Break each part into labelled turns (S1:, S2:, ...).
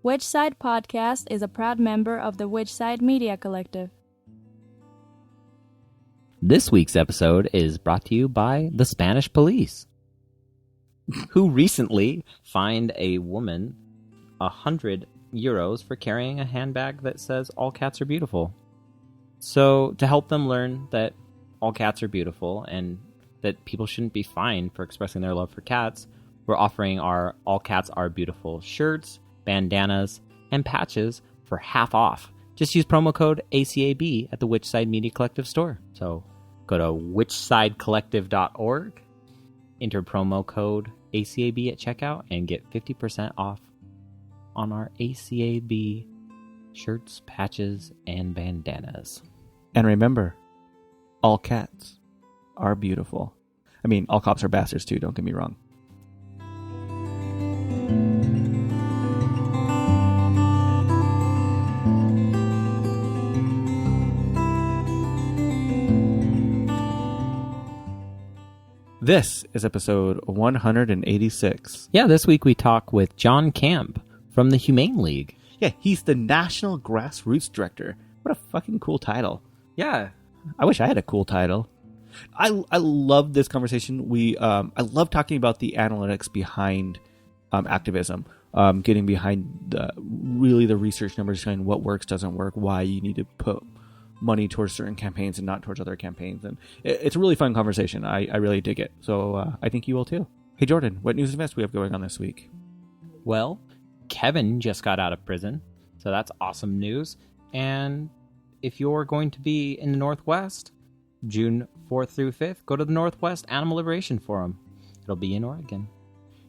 S1: Which Side Podcast is a proud member of the Which Side Media Collective.
S2: This week's episode is brought to you by the Spanish police, who recently fined a woman €100 for carrying a handbag that says all cats are beautiful. So to help them learn that all cats are beautiful and that people shouldn't be fined for expressing their love for cats, we're offering our All Cats Are Beautiful shirts, bandanas, and patches for half off. Just use promo code ACAB at the Whichside Media Collective store. So go to whichsidecollective.org, enter promo code ACAB at checkout, and get 50% off on our ACAB shirts, patches, and bandanas.
S3: And remember, all cats are beautiful. I mean, all cops are bastards too, don't get me wrong. This is episode 186.
S2: Yeah, this week we talk with John Camp from the Humane League.
S3: Yeah, he's the National Grassroots Director. What a fucking cool title.
S2: Yeah.
S3: I wish I had a cool title. I love this conversation. I love talking about the analytics behind activism, getting behind the research numbers behind what works, doesn't work, why you need to put money towards certain campaigns and not towards other campaigns. And it's a really fun conversation. I really dig it. So I think you will too. Hey, Jordan, what news and events do we have going on this week?
S2: Well, Kevin just got out of prison, so that's awesome news. And if you're going to be in the Northwest, June 4th through 5th, go to the Northwest Animal Liberation Forum. It'll be in Oregon.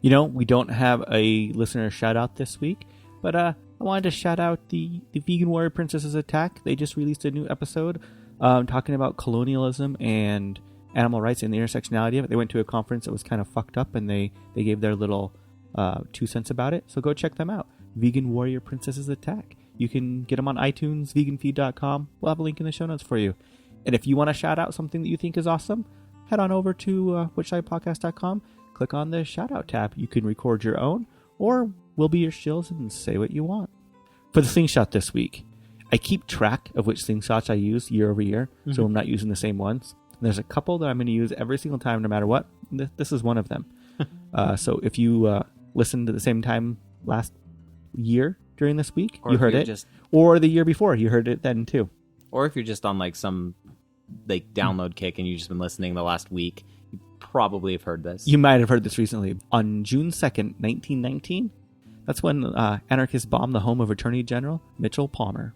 S3: You know, we don't have a listener shout out this week, but I wanted to shout out the Vegan Warrior Princesses Attack. They just released a new episode talking about colonialism and animal rights and the intersectionality of it. They went to a conference that was kind of fucked up, and they gave their little 2 cents about it. So go check them out. Vegan Warrior Princesses Attack. You can get them on iTunes, veganfeed.com. We'll have a link in the show notes for you. And if you want to shout out something that you think is awesome, head on over to whichsidepodcast.com. Click on the shout out tab. You can record your own, or we'll be your shills and say what you want. For the slingshot this week, I keep track of which slingshots I use year over year, so I'm not using the same ones. And there's a couple that I'm going to use every single time, no matter what. This is one of them. So if you listened to the same time last year during this week,
S2: or
S3: you heard it. Or the year before, you heard it then too.
S2: Or if you're just on like some download kick and you've just been listening the last week, you probably have heard this.
S3: You might have heard this recently. On June 2nd, 1919, that's when anarchists bombed the home of Attorney General Mitchell Palmer.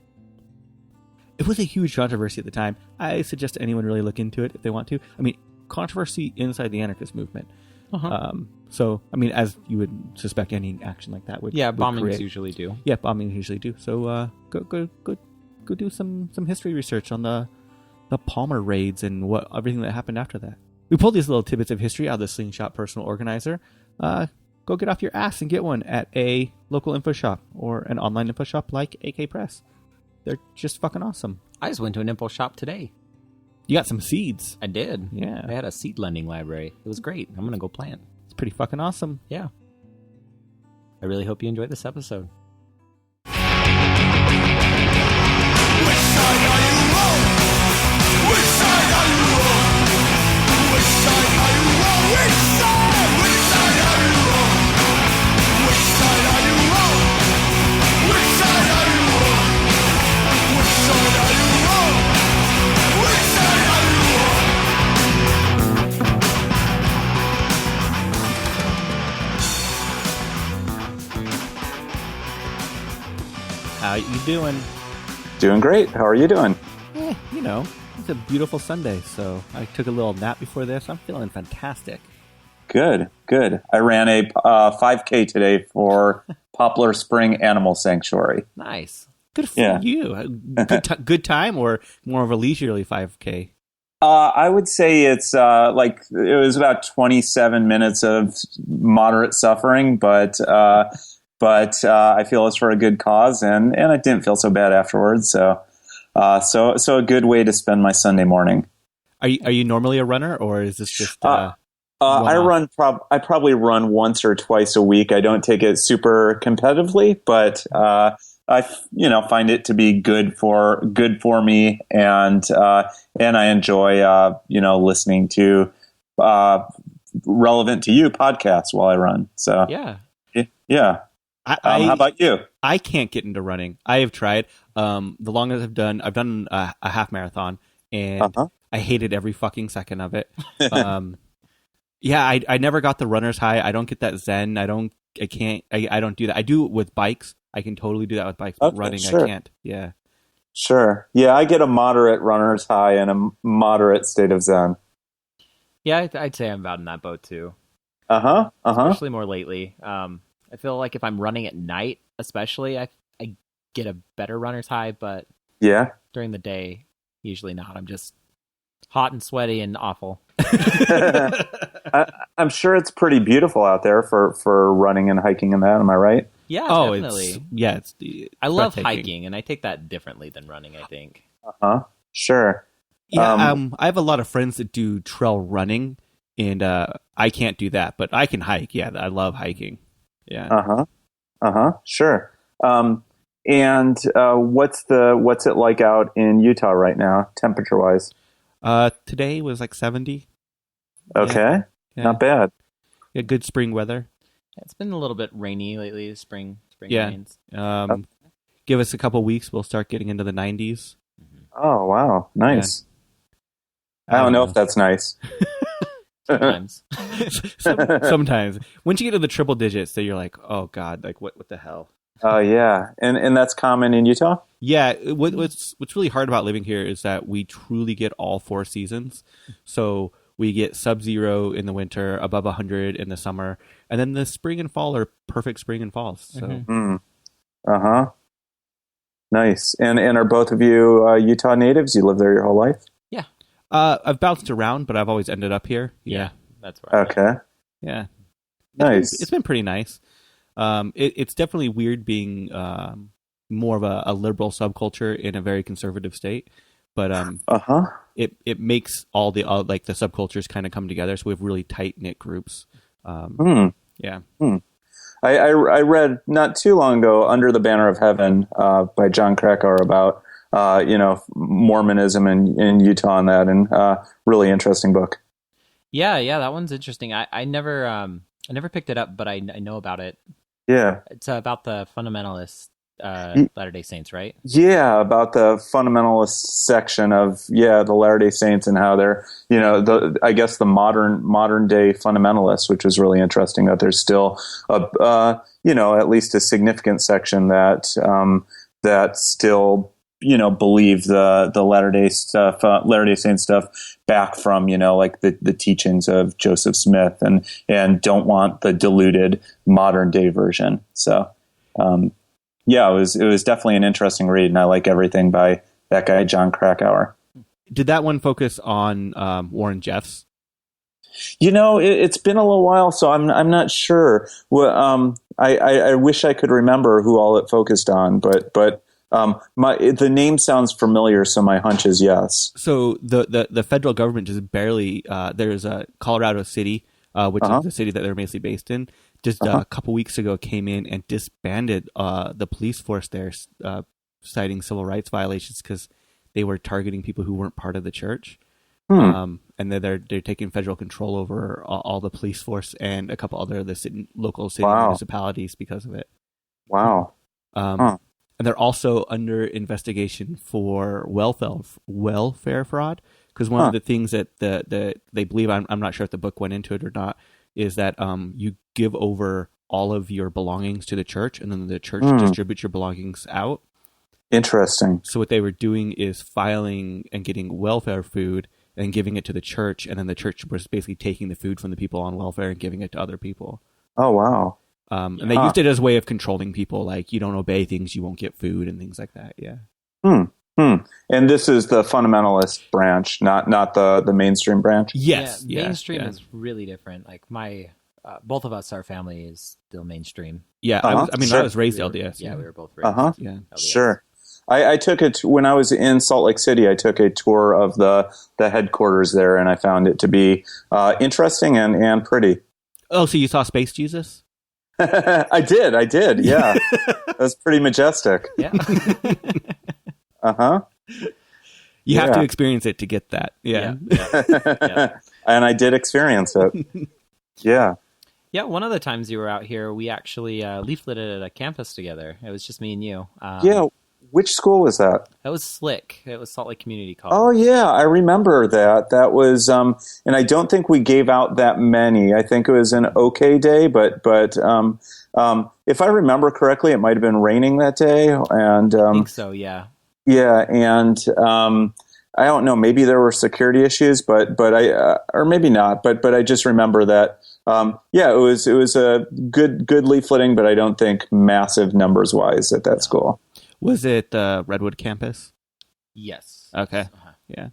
S3: It was a huge controversy at the time. I suggest anyone really look into it if they want to. I mean, controversy inside the anarchist movement. So, I mean, as you would suspect, any action like that would
S2: bombings usually do.
S3: Yeah, bombings usually do. So, go do some history research on the Palmer raids and everything that happened after that. We pulled these little tidbits of history out of the Slingshot Personal Organizer. Go get off your ass and get one at a local info shop or an online info shop like AK Press. They're just fucking awesome.
S2: I just went to an info shop today.
S3: You got some seeds.
S2: I did.
S3: Yeah.
S2: They had a seed lending library. It was great. I'm going to go plant.
S3: It's pretty fucking awesome.
S2: Yeah. I really hope you enjoyed this episode.
S4: Which side are you on? Which side are you on? Which side are you on? Which side? Which side are you on? Which side are you on? Which side are you on? Which side are you on? Which side are you on?
S3: How you doing?
S5: Doing great. How are you doing?
S3: You know, it's a beautiful Sunday, so I took a little nap before this. I'm feeling fantastic.
S5: Good. I ran a 5K today for Poplar Spring Animal Sanctuary.
S3: Nice. Good for you. Good time or more of a leisurely 5K?
S5: I would say it's it was about 27 minutes of moderate suffering, but I feel it's for a good cause, and it didn't feel so bad afterwards. So a good way to spend my Sunday morning.
S3: Are you normally a runner, or is this just?
S5: I probably run once or twice a week. I don't take it super competitively, but find it to be good for me, and I enjoy listening to relevant to you podcasts while I run. So
S2: Yeah.
S5: yeah. How about you?
S3: I can't get into running. I have tried. The longest I've done a half marathon, and I hated every fucking second of it. Yeah, I never got the runner's high. I don't get that zen. I don't do that. I do it with bikes. I can totally do that with bikes, but running, sure. I can't. Yeah.
S5: Sure. Yeah, I get a moderate runner's high and a moderate state of zen.
S2: Yeah, I'd say I'm about in that boat too. Especially more lately. I feel like if I'm running at night, especially, I get a better runner's high, but during the day, usually not. I'm just hot and sweaty and awful.
S5: I'm sure it's pretty beautiful out there for running and hiking and that. Am I right?
S2: Yeah, definitely. I love hiking, and I take that differently than running, I think.
S5: Sure.
S3: Yeah, I have a lot of friends that do trail running, and I can't do that, but I can hike. Yeah, I love hiking. Yeah.
S5: Sure. And what's it like out in Utah right now, temperature wise?
S3: Today was like 70.
S5: Okay. Yeah. Not bad.
S3: Yeah, good spring weather.
S2: It's been a little bit rainy lately. Spring rains.
S3: Give us a couple weeks, we'll start getting into the 90s.
S5: Oh wow, nice. Yeah. I don't know if that's nice.
S2: Sometimes.
S3: Sometimes. Once you get to the triple digits, then you're like, oh god, like what the hell?
S5: Oh yeah, and that's common in Utah.
S3: Yeah, what's really hard about living here is that we truly get all 4 seasons. So we get sub-zero in the winter, above 100 in the summer, and then the spring and fall are perfect spring and falls. So.
S5: Nice. And are both of you Utah natives? You lived there your whole life?
S2: Yeah.
S3: I've bounced around, but I've always ended up here. Yeah.
S2: That's right.
S5: Okay.
S3: Yeah.
S5: Nice.
S3: It's been pretty nice. It's definitely weird being more of a liberal subculture in a very conservative state, but it makes all the like the subcultures kind of come together. So we have really tight knit groups. Yeah.
S5: I read not too long ago "Under the Banner of Heaven" by John Krakauer about Mormonism in Utah and that, and really interesting book.
S2: Yeah, that one's interesting. I never picked it up, but I know about it.
S5: Yeah,
S2: it's about the fundamentalist Latter-day Saints, right?
S5: Yeah, about the fundamentalist section of the Latter-day Saints and how they're I guess the modern day fundamentalists, which is really interesting that there's still at least a significant section that still believe the Latter-day Saints stuff back from like the teachings of Joseph Smith and don't want the diluted modern day version. So it was definitely an interesting read, and I like everything by that guy John Krakauer.
S3: Did that one focus on Warren Jeffs?
S5: It's been a little while, so I'm not sure. I wish I could remember who all it focused on, but the name sounds familiar, so my hunch is yes.
S3: So the federal government just barely there's a Colorado City, which is the city that they're mostly based in. Just a couple weeks ago, came in and disbanded the police force there, citing civil rights violations because they were targeting people who weren't part of the church. And they're taking federal control over all the police force and a couple other local city municipalities because of it. Wow. And they're also under investigation for welfare fraud, because one of the things that they believe, I'm not sure if the book went into it or not, is that you give over all of your belongings to the church, and then the church distributes your belongings out.
S5: Interesting.
S3: So what they were doing is filing and getting welfare food and giving it to the church, and then the church was basically taking the food from the people on welfare and giving it to other people.
S5: Oh, wow.
S3: And they used it as a way of controlling people, like you don't obey things, you won't get food and things like that. Yeah.
S5: And this is the fundamentalist branch, not the mainstream branch?
S3: Yes.
S2: Mainstream is really different. Like both of us, our family is still mainstream.
S3: Yeah. I was raised LDS.
S2: We were both raised.
S5: Sure. I took it when I was in Salt Lake City. I took a tour of the headquarters there, and I found it to be interesting and pretty.
S3: Oh, so you saw Space Jesus?
S5: I did. Yeah, that was pretty majestic.
S2: Yeah.
S5: Uh-huh.
S3: You have to experience it to get that. Yeah.
S2: Yeah.
S5: And I did experience it. Yeah.
S2: Yeah, one of the times you were out here, we actually leafleted at a campus together. It was just me and you.
S5: Yeah. Which school was that?
S2: That was Slick. It was Salt Lake Community College.
S5: Oh, yeah. I remember that. That was, and I don't think we gave out that many. I think it was an okay day, but if I remember correctly, it might have been raining that day. And
S2: I think so, yeah.
S5: Yeah, and I don't know. Maybe there were security issues, but I or maybe not. But I just remember that. Yeah, it was a good leafleting, but I don't think massive numbers wise at that school.
S3: Was it the Redwood campus?
S2: Yes.
S3: Okay.
S2: Uh-huh.
S3: Yeah.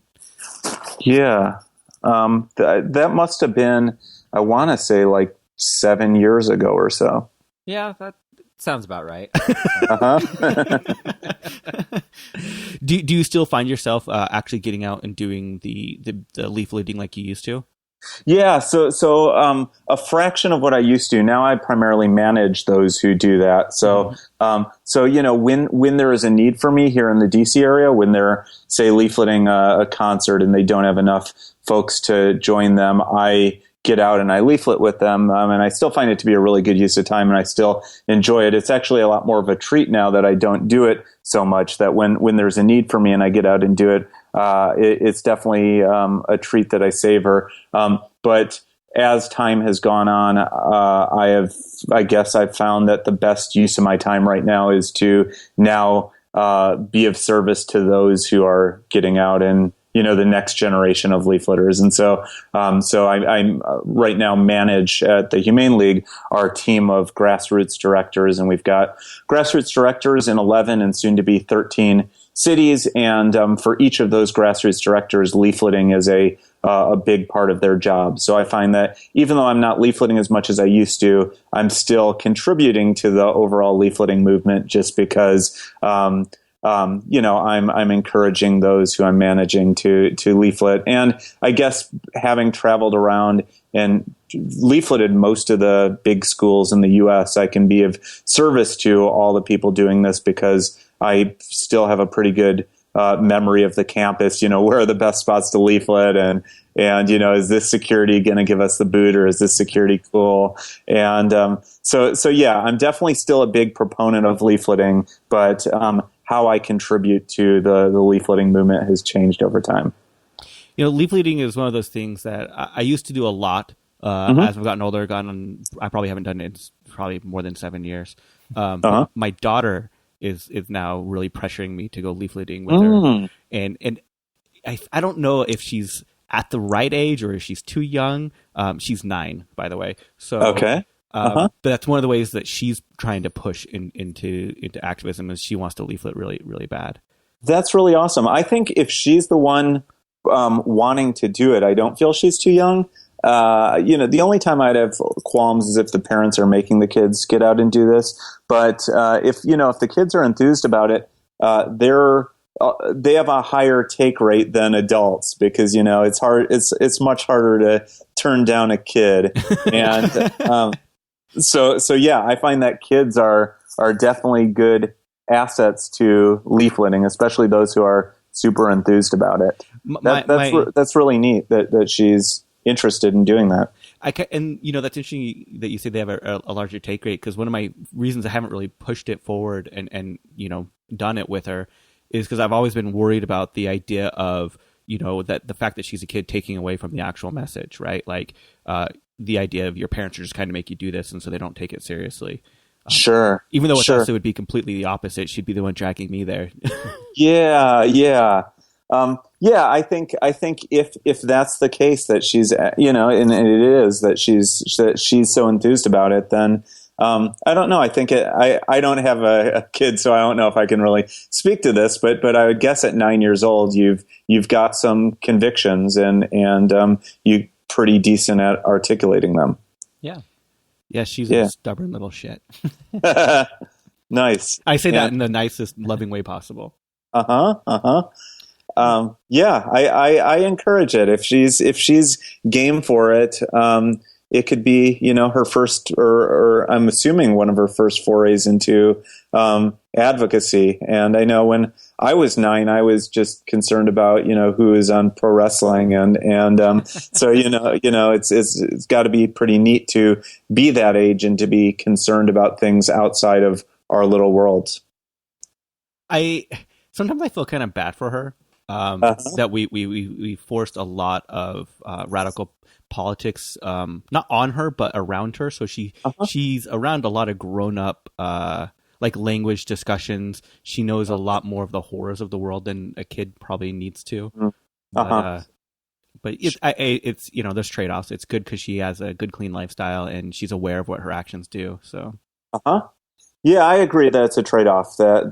S5: Yeah, that must have been. I want to say like 7 years ago or so.
S2: Yeah, that sounds about right.
S5: Uh-huh.
S3: Do you still find yourself actually getting out and doing the leafleting like you used to?
S5: Yeah, so a fraction of what I used to. Now I primarily manage those who do that. So so when there is a need for me here in the DC area, when they're say leafleting a concert and they don't have enough folks to join them, I get out and I leaflet with them, and I still find it to be a really good use of time, and I still enjoy it. It's actually a lot more of a treat now that I don't do it so much. That when there's a need for me and I get out and do it, it's definitely a treat that I savor. But as time has gone on, I guess I've found that the best use of my time right now is to now be of service to those who are getting out and the next generation of leafleters. And so I'm right now manage at the Humane League our team of grassroots directors, and we've got grassroots directors in 11 and soon to be 13 cities. And for each of those grassroots directors, leafleting is a big part of their job. So I find that even though I'm not leafleting as much as I used to, I'm still contributing to the overall leafleting movement just because I'm encouraging those who I'm managing to leaflet. And I guess having traveled around and leafleted most of the big schools in the U.S., I can be of service to all the people doing this because I still have a pretty good memory of the campus. Where are the best spots to leaflet, and is this security going to give us the boot, or is this security cool? And so yeah, I'm definitely still a big proponent of leafleting, but how I contribute to the leafleting movement has changed over time.
S3: Leafleting is one of those things that I used to do a lot as I've gotten older. I probably haven't done it in probably more than 7 years. My daughter is now really pressuring me to go leafleting with her, and I don't know if she's at the right age or if she's too young. She's 9, by the way. So
S5: okay.
S3: But that's one of the ways that she's trying to push into activism, is she wants to leaflet really, really bad.
S5: That's really awesome. I think if she's the one wanting to do it, I don't feel she's too young. The only time I'd have qualms is if the parents are making the kids get out and do this. But if the kids are enthused about it, they have a higher take rate than adults because it's hard. It's much harder to turn down a kid, and so yeah, I find that kids are definitely good assets to leafleting, especially those who are super enthused about it. That's really neat that she's interested in doing that.
S3: That's interesting that you say they have a larger take rate, because one of my reasons I haven't really pushed it forward and done it with her is because I've always been worried about the idea of that the fact that she's a kid taking away from the actual message, right? Like the idea of your parents are just kind of make you do this, and so they don't take it seriously.
S5: Sure.
S3: Even though with us it would be completely the opposite. She'd be the one dragging me there.
S5: Yeah. I think if that's the case, that she's and it is that she's so enthused about it, then I don't know. I think I don't have a kid, so I don't know if I can really speak to this, but I would guess at 9 years old, you've got some convictions and you pretty decent at articulating them.
S2: Yeah.
S3: Yeah, she's a stubborn little shit.
S5: Nice.
S3: I say that in the nicest, loving way possible.
S5: Yeah, I encourage it if she's game for it. It could be, her first, or I'm assuming one of her first forays into advocacy. And I know when I was 9, I was just concerned about, who is on pro wrestling, and so it's got to be pretty neat to be that age and to be concerned about things outside of our little worlds.
S3: Sometimes I feel kind of bad for her. That we forced a lot of radical politics, not on her, but around her. So she's around a lot of grown up, like language discussions. She knows a lot more of the horrors of the world than a kid probably needs to. But it's there's trade offs. It's good because she has a good, clean lifestyle and she's aware of what her actions do. So.
S5: Yeah, I agree that it's a trade-off, that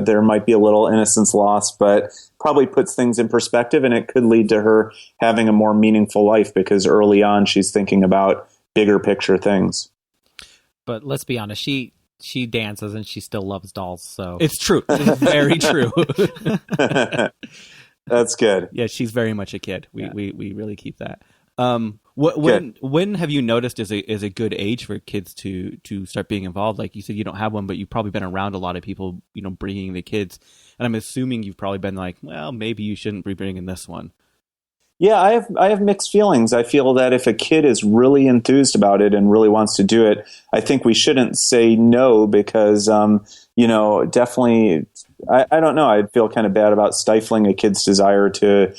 S5: there might be a little innocence lost, but probably puts things in perspective, and it could lead to her having a more meaningful life because early on she's thinking about bigger picture things.
S2: But let's be honest, she dances and she still loves dolls, so
S3: it's true. It's very true.
S5: That's good.
S3: Yeah, she's very much a kid. We really keep that. When have you noticed is a good age for kids to start being involved? Like you said, you don't have one, but you've probably been around a lot of people, bringing the kids. And I'm assuming you've probably been like, well, maybe you shouldn't be bringing this one.
S5: Yeah, I have mixed feelings. I feel that if a kid is really enthused about it and really wants to do it, I think we shouldn't say no because, definitely, I don't know. I'd feel kind of bad about stifling a kid's desire to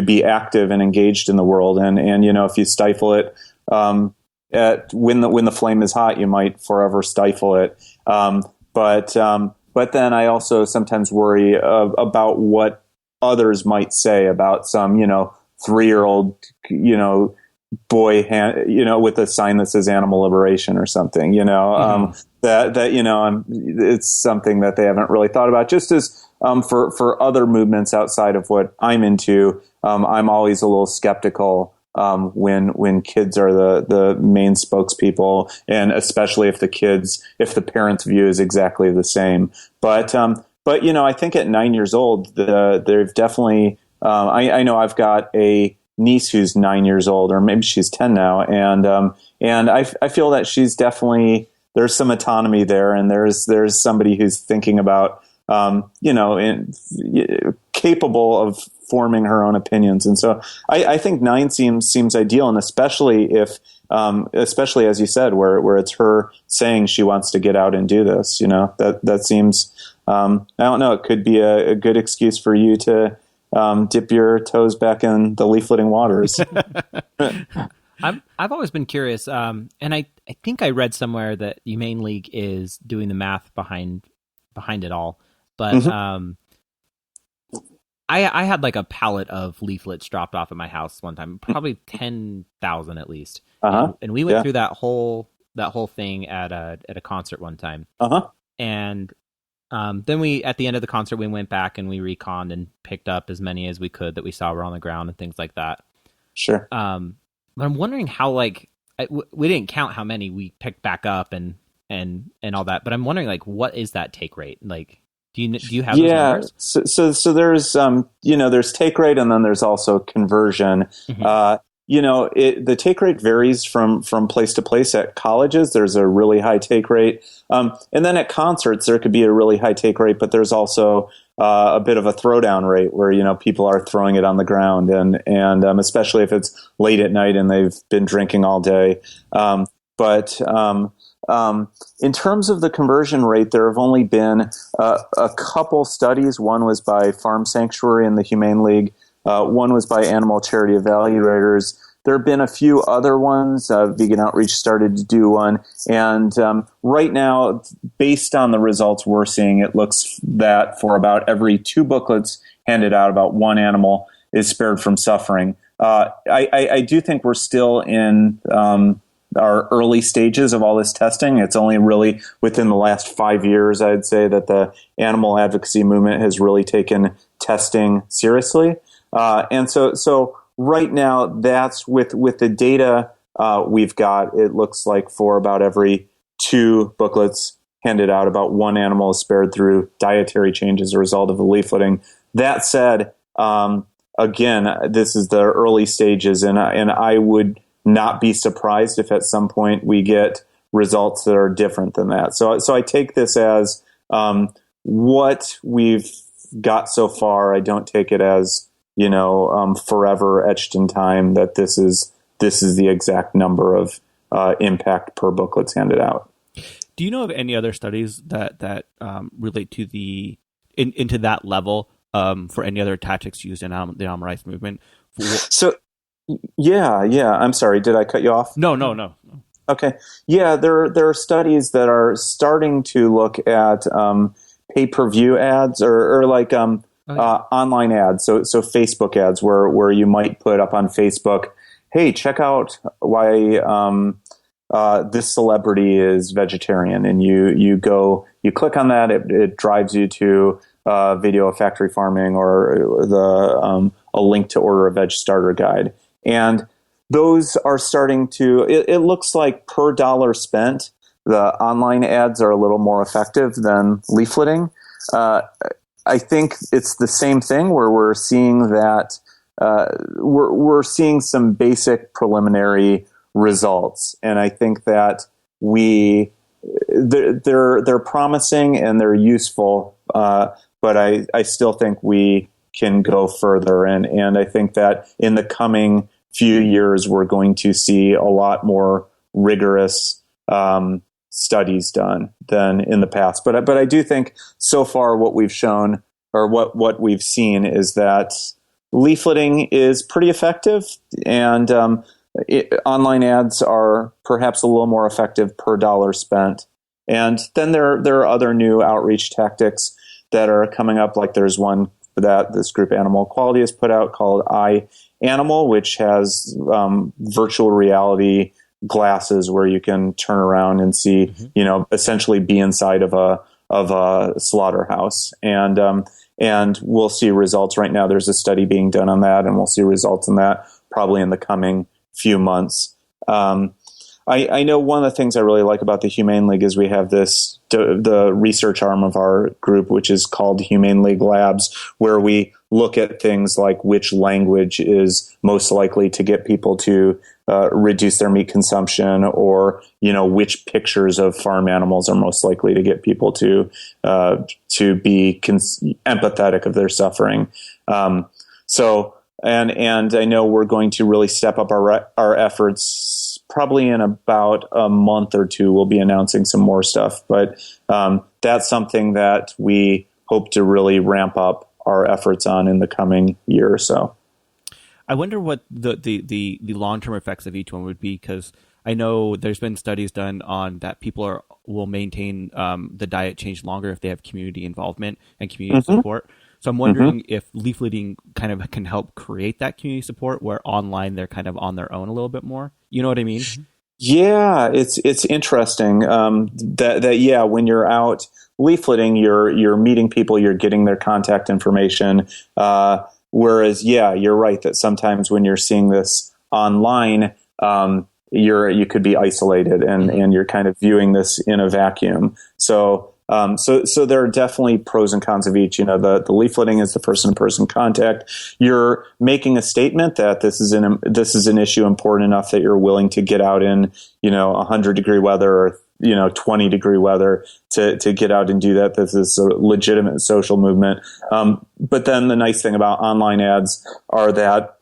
S5: be active and engaged in the world. And if you stifle it, when the flame is hot, you might forever stifle it. But then I also sometimes worry about what others might say about some, 3-year-old, boy, with a sign that says animal liberation or something, it's something that they haven't really thought about. Just as for other movements outside of what I'm into, I'm always a little skeptical when kids are the main spokespeople, and especially if the parents' view is exactly the same. But I think at 9 years old, they've definitely. I know I've got a niece who's 9 years old, or maybe she's 10 now, and I feel that she's definitely, there's some autonomy there, and there's somebody who's thinking about capable of forming her own opinions, and so I think 9 seems ideal, and especially especially as you said, where it's her saying she wants to get out and do this, that seems I don't know, it could be a good excuse for you to dip your toes back in the leafleting waters.
S2: I've always been curious, and I think I read somewhere that Humane League is doing the math behind it all. But I had like a pallet of leaflets dropped off at my house one time, probably 10,000 at least, and we went through that whole thing at a concert one time, and. Then at the end of the concert, we went back and we reconned and picked up as many as we could that we saw were on the ground and things like that. Sure. But I'm wondering how, we didn't count how many we picked back up and all that, but I'm wondering, what is that take rate? Like, do you have those numbers?
S5: So there's, there's take rate, and then there's also conversion. Mm-hmm. The take rate varies from place to place. At colleges, there's a really high take rate. And then at concerts, there could be a really high take rate, but there's also a bit of a throwdown rate where, people are throwing it on the ground, and especially if it's late at night and they've been drinking all day. But in terms of the conversion rate, there have only been a couple studies. One was by Farm Sanctuary and the Humane League. One was by Animal Charity Evaluators. There have been a few other ones. Vegan Outreach started to do one. And right now, based on the results we're seeing, it looks that for about every 2 booklets handed out, about 1 animal is spared from suffering. I do think we're still in our early stages of all this testing. It's only really within the last 5 years, I'd say, that the animal advocacy movement has really taken testing seriously. And so right now, that's with the data we've got, it looks like for about every 2 booklets handed out. About one animal is spared through dietary change as a result of the leafleting. That said, again, this is the early stages, and I would not be surprised if at some point we get results that are different than that. So I take this as what we've got so far. I don't take it as forever etched in time that this is the exact number of impact per booklet's handed out.
S3: Do you know of any other studies that relate to into that level for any other tactics used in the animal rights movement?
S5: So, yeah. I'm sorry. Did I cut you off?
S3: No.
S5: Okay. Yeah, there are studies that are starting to look at pay-per-view ads or like online ads. So Facebook ads where you might put up on Facebook, hey, check out why this celebrity is vegetarian, and you click on that. It drives you to a video of factory farming or a link to order a veg starter guide, and those are starting to. It looks like per dollar spent, the online ads are a little more effective than leafleting. I think it's the same thing where we're seeing that we're seeing some basic preliminary results, and I think that they're promising and they're useful, but I still think we can go further, and I think that in the coming few years we're going to see a lot more rigorous studies done than in the past. But I do think so far what we've shown or what we've seen is that leafleting is pretty effective, and online ads are perhaps a little more effective per dollar spent. And then there are other new outreach tactics that are coming up. Like there's one that this group Animal Equality has put out called iAnimal, which has virtual reality glasses where you can turn around and see, essentially be inside of a slaughterhouse. And we'll see results. Right now there's a study being done on that, and we'll see results in that probably in the coming few months. I know one of the things I really like about the Humane League is we have the research arm of our group, which is called Humane League Labs, where we look at things like which language is most likely to get people to reduce their meat consumption, or which pictures of farm animals are most likely to get people to be empathetic of their suffering. And I know we're going to really step up our efforts. Probably in about a month or two, we'll be announcing some more stuff. But that's something that we hope to really ramp up our efforts on in the coming year or so.
S3: I wonder what the long-term effects of each one would be, because I know there's been studies done on that people will maintain the diet change longer if they have community involvement and community support. So I'm wondering if leafleting kind of can help create that community support, where online they're kind of on their own a little bit more. You know what I mean?
S5: Yeah, it's interesting that when you're out leafleting, you're meeting people, you're getting their contact information. Whereas, you're right that sometimes when you're seeing this online, you could be isolated and you're kind of viewing this in a vacuum. So there are definitely pros and cons of each. The leafleting is the person-to-person contact. You're making a statement that this is an issue important enough that you're willing to get out in 100-degree weather or 20-degree weather to get out and do that. This is a legitimate social movement. But then the nice thing about online ads are that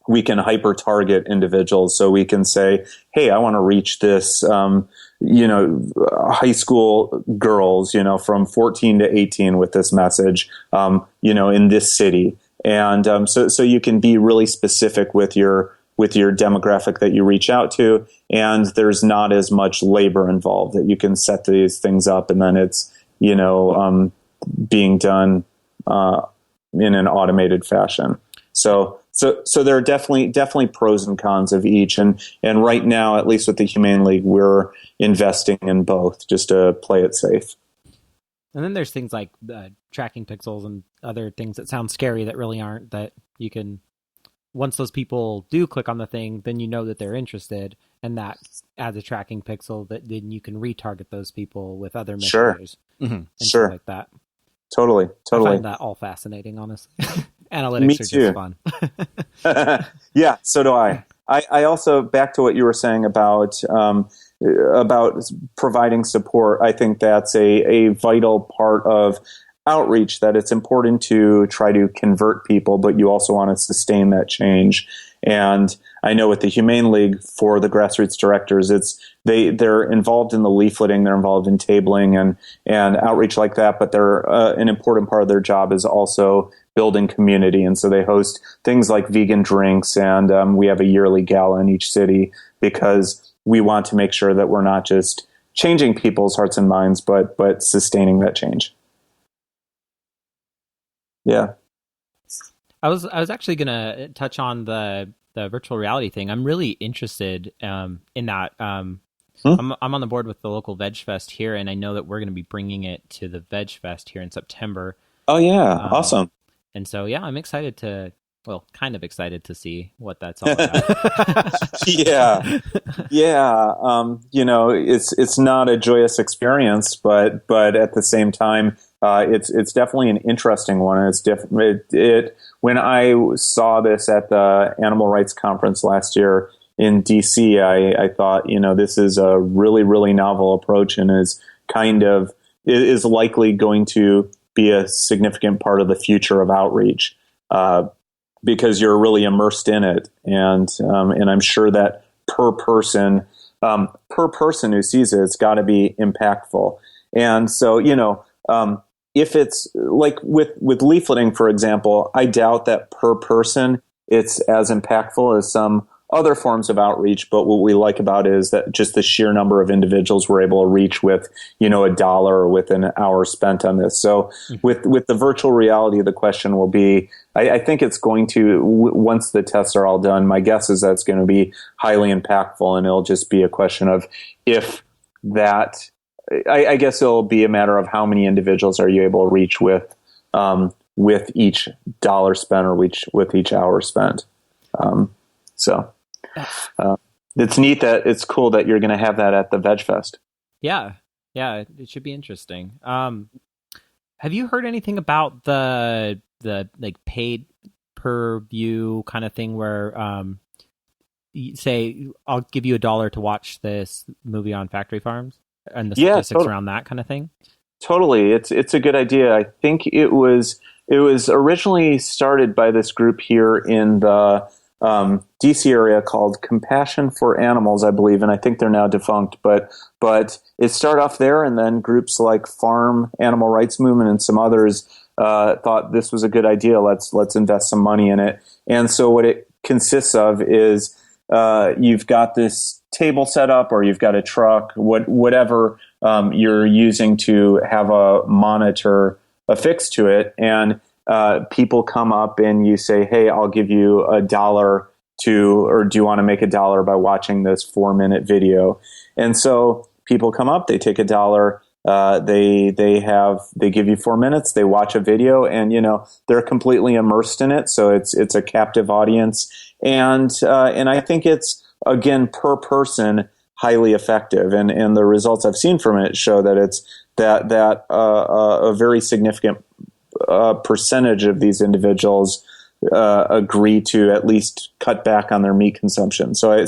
S5: we can hyper-target individuals. So we can say, hey, I want to reach this high school girls, from 14 to 18 with this message, in this city. And so you can be really specific with your demographic that you reach out to, and there's not as much labor involved, that you can set these things up and then it's, being done in an automated fashion. So there are definitely pros and cons of each, and right now, at least with the Humane League, we're investing in both just to play it safe.
S6: And then there's things like tracking pixels and other things that sound scary that really aren't, that you can once those people do click on the thing, then you know that they're interested, and that adds a tracking pixel that then you can retarget those people with other messengers and stuff like that.
S5: Totally.
S6: I find that all fascinating, honestly. Analytics are just fun.
S5: Yeah, so do I. I also, back to what you were saying about providing support, I think that's a vital part of outreach, that it's important to try to convert people, but you also want to sustain that change. And I know with the Humane League, for the grassroots directors, they're involved in the leafleting, they're involved in tabling and outreach like that, but they're an important part of their job is also building community. And so they host things like vegan drinks, and we have a yearly gala in each city, because we want to make sure that we're not just changing people's hearts and minds, but sustaining that change. Yeah.
S6: I was actually gonna touch on the virtual reality thing. I'm really interested in that. I'm on the board with the local Veg Fest here, and I know that we're going to be bringing it to the Veg Fest here in September.
S5: Oh yeah, awesome.
S6: And so I'm excited to. Well, kind of excited to see what that's all about.
S5: Yeah. It's not a joyous experience, but at the same time, it's definitely an interesting one. And it's different. When I saw this at the Animal Rights Conference last year in DC, I thought, this is a really, really novel approach, and is likely going to be a significant part of the future of outreach. Because you're really immersed in it, and I'm sure that per person who sees it, it's got to be impactful. And so, if it's like with leafleting, for example, I doubt that per person it's as impactful as some other forms of outreach. But what we like about it is that just the sheer number of individuals we're able to reach with, $1 or with an hour spent on this. So with the virtual reality, the question will be, I think it's going to, once the tests are all done, my guess is that's going to be highly impactful, and it'll just be a question of if that, I guess it'll be a matter of how many individuals are you able to reach with each dollar spent, or with each hour spent. It's neat it's cool that you're going to have that at the Veg Fest.
S6: Yeah, it should be interesting. Have you heard anything about the like paid per view kind of thing where you say, I'll give you $1 to watch this movie on factory farms, and the statistics around that kind of thing?
S5: Totally. It's a good idea. I think it was originally started by this group here in the DC area called Compassion for Animals, I believe, and I think they're now defunct. But it started off there, and then groups like Farm Animal Rights Movement and some others thought this was a good idea. Let's invest some money in it. And so what it consists of is you've got this table set up, or you've got a truck, whatever you're using to have a monitor affixed to it, and people come up and you say, hey, I'll give you $1 or do you want to make $1 by watching this 4-minute video? And so people come up, they take $1, they give you 4 minutes, they watch a video, and they're completely immersed in it. So it's a captive audience, and I think it's, again, per person, highly effective, and the results I've seen from it show that it's that a very significant percentage of these individuals agree to at least cut back on their meat consumption. So I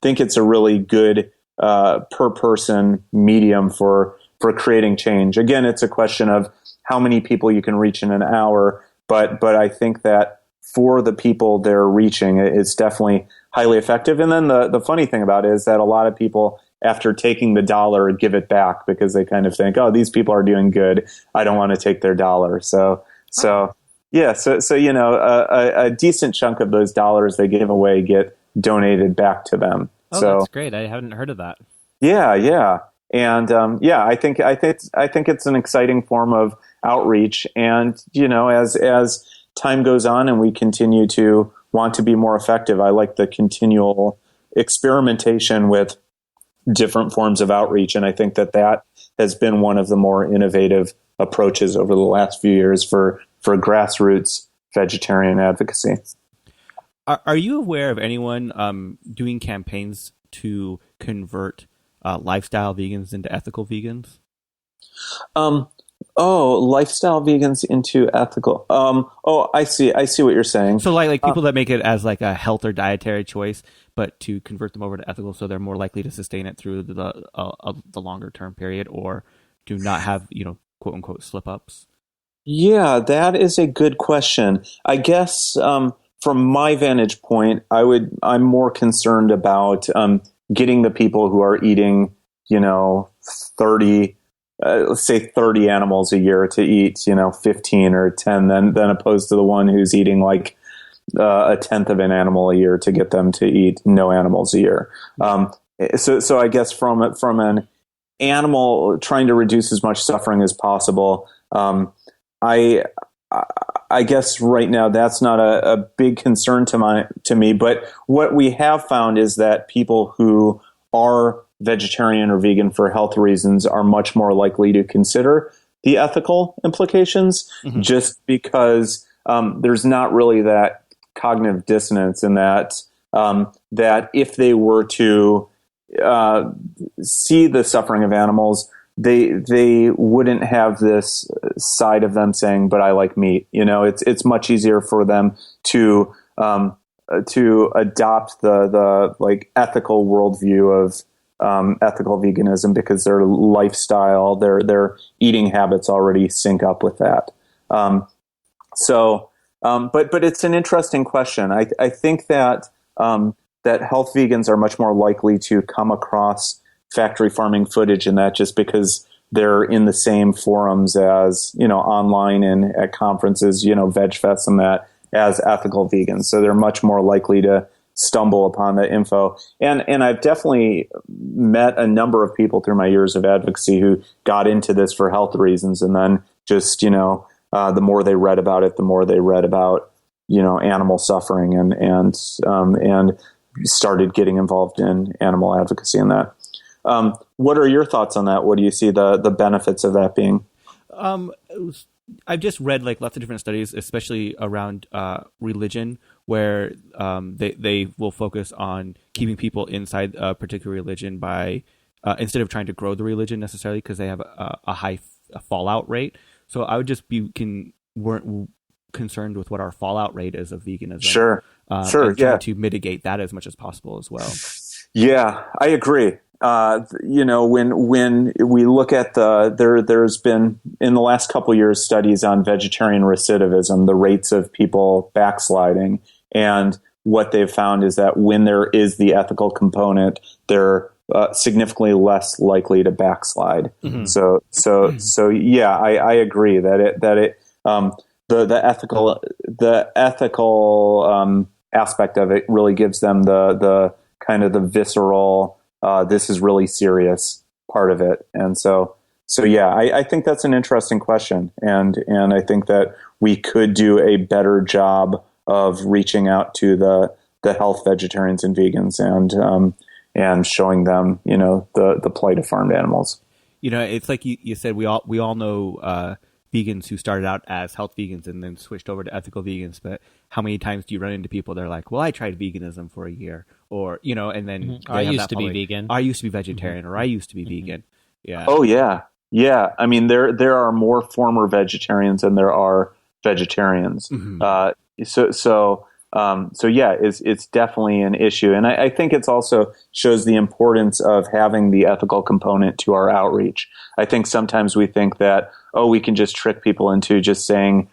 S5: think it's a really good per person medium for creating change. Again, it's a question of how many people you can reach in an hour, but I think that for the people they're reaching, it's definitely highly effective. And then the funny thing about it is that a lot of people, after taking the $1, give it back, because they kind of think, oh, these people are doing good, I don't want to take their $1. So a decent chunk of those dollars they give away get donated back to them.
S6: Oh,
S5: so
S6: that's great. I haven't heard of that.
S5: Yeah. And I think it's an exciting form of outreach. And as time goes on and we continue to want to be more effective, I like the continual experimentation with different forms of outreach. And I think that has been one of the more innovative approaches over the last few years for grassroots vegetarian advocacy.
S3: Are you aware of anyone doing campaigns to convert lifestyle vegans into ethical vegans?
S5: Lifestyle vegans into ethical. I see what you're saying.
S3: So like people that make it as like a health or dietary choice, but to convert them over to ethical, so they're more likely to sustain it through the longer term period, or do not have quote unquote slip ups.
S5: Yeah, that is a good question. I guess from my vantage point, I'm more concerned about getting the people who are eating 30. Let's say 30 animals a year to eat, 15 or 10, then opposed to the one who's eating like a tenth of an animal a year to get them to eat no animals a year. So I guess from an animal trying to reduce as much suffering as possible, I guess right now that's not a big concern to me. But what we have found is that people who are vegetarian or vegan for health reasons are much more likely to consider the ethical implications, just because there's not really that cognitive dissonance in that that if they were to see the suffering of animals, they wouldn't have this side of them saying, "But I like meat." It's much easier for them to adopt the like ethical worldview of ethical veganism, because their lifestyle, their eating habits already sync up with that. But it's an interesting question. I think that that health vegans are much more likely to come across factory farming footage, and that just because they're in the same forums as online and at conferences, Veg Fest and that, as ethical vegans. So they're much more likely to stumble upon the info. And I've definitely met a number of people through my years of advocacy who got into this for health reasons, and then just, the more they read about it, the more they read about, animal suffering and started getting involved in animal advocacy and that. What are your thoughts on that? What do you see the benefits of that being?
S3: I've just read like lots of different studies, especially around religion, where they will focus on keeping people inside a particular religion by instead of trying to grow the religion necessarily, because they have a high fallout rate. So I would just be concerned with what our fallout rate is of veganism.
S5: Sure,
S3: and
S5: yeah,
S3: to mitigate that as much as possible as well.
S5: Yeah, I agree. When we look at there's been in the last couple of years studies on vegetarian recidivism, the rates of people backsliding, and what they've found is that when there is the ethical component, they're significantly less likely to backslide. Mm-hmm. So yeah, I agree that the ethical aspect of it really gives them the kind of the visceral, this is really serious part of it. And so yeah, I think that's an interesting question. And I think that we could do a better job of reaching out to the health vegetarians and vegans and showing them, the plight of farmed animals.
S3: It's like you said, we all know vegans who started out as health vegans and then switched over to ethical vegans, but how many times do you run into people that are like, well, I tried veganism for a year, or and then
S6: I used to be vegan,
S3: I used to be vegetarian, or I used to be vegan. Yeah.
S5: Oh yeah. I mean, there are more former vegetarians than there are vegetarians. So yeah, it's definitely an issue, and I think it's also shows the importance of having the ethical component to our outreach. I think sometimes we think that we can just trick people into just saying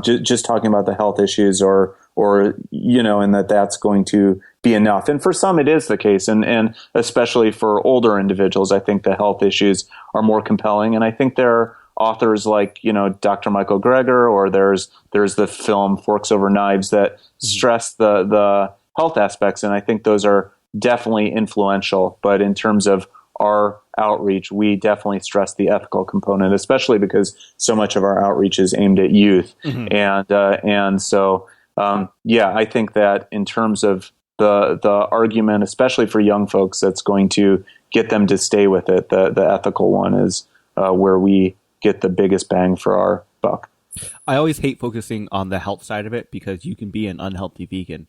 S5: just talking about the health issues or and that's going to be enough. And for some, it is the case, and especially for older individuals, I think the health issues are more compelling, and I think there are authors like Dr. Michael Greger, or there's the film Forks Over Knives that stress the health aspects, and I think those are definitely influential. But in terms of our outreach, we definitely stress the ethical component, especially because so much of our outreach is aimed at youth. And so I think that in terms of the argument, especially for young folks, that's going to get them to stay with it, the ethical one is where we get the biggest bang for our buck.
S3: I always hate focusing on the health side of it, because you can be an unhealthy vegan.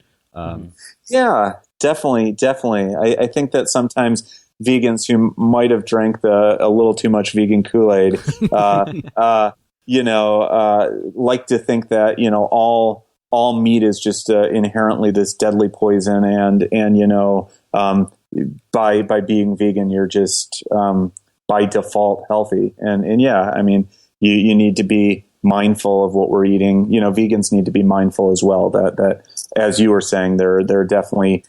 S5: Yeah, definitely. I think that sometimes vegans who might have drank a little too much vegan Kool-Aid, like to think that all meat is just inherently this deadly poison, and by being vegan you're just by default healthy, and yeah, I mean you need to be mindful of what we're eating. Vegans need to be mindful as well that as you were saying, there definitely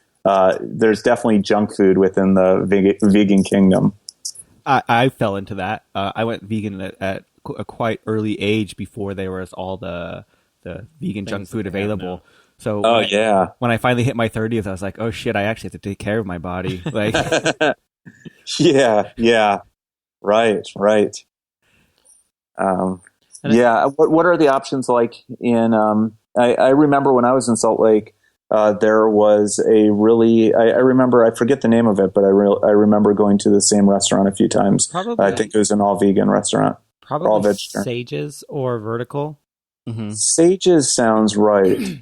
S5: there's definitely junk food within the vegan kingdom.
S3: I fell into that. I went vegan at a quite early age before there was all the vegan junk food available. So when I finally hit my 30s, I was like, oh shit, I actually have to take care of my body. Like,
S5: yeah, right. What are the options like in? I remember when I was in Salt Lake, there was a really I remember, I forget the name of it, but I remember going to the same restaurant a few times.
S6: Probably,
S5: I think it was an all vegan restaurant.
S6: Probably
S5: all vegetarian.
S6: Sages or Vertical.
S3: mm-hmm.
S5: Sages sounds right.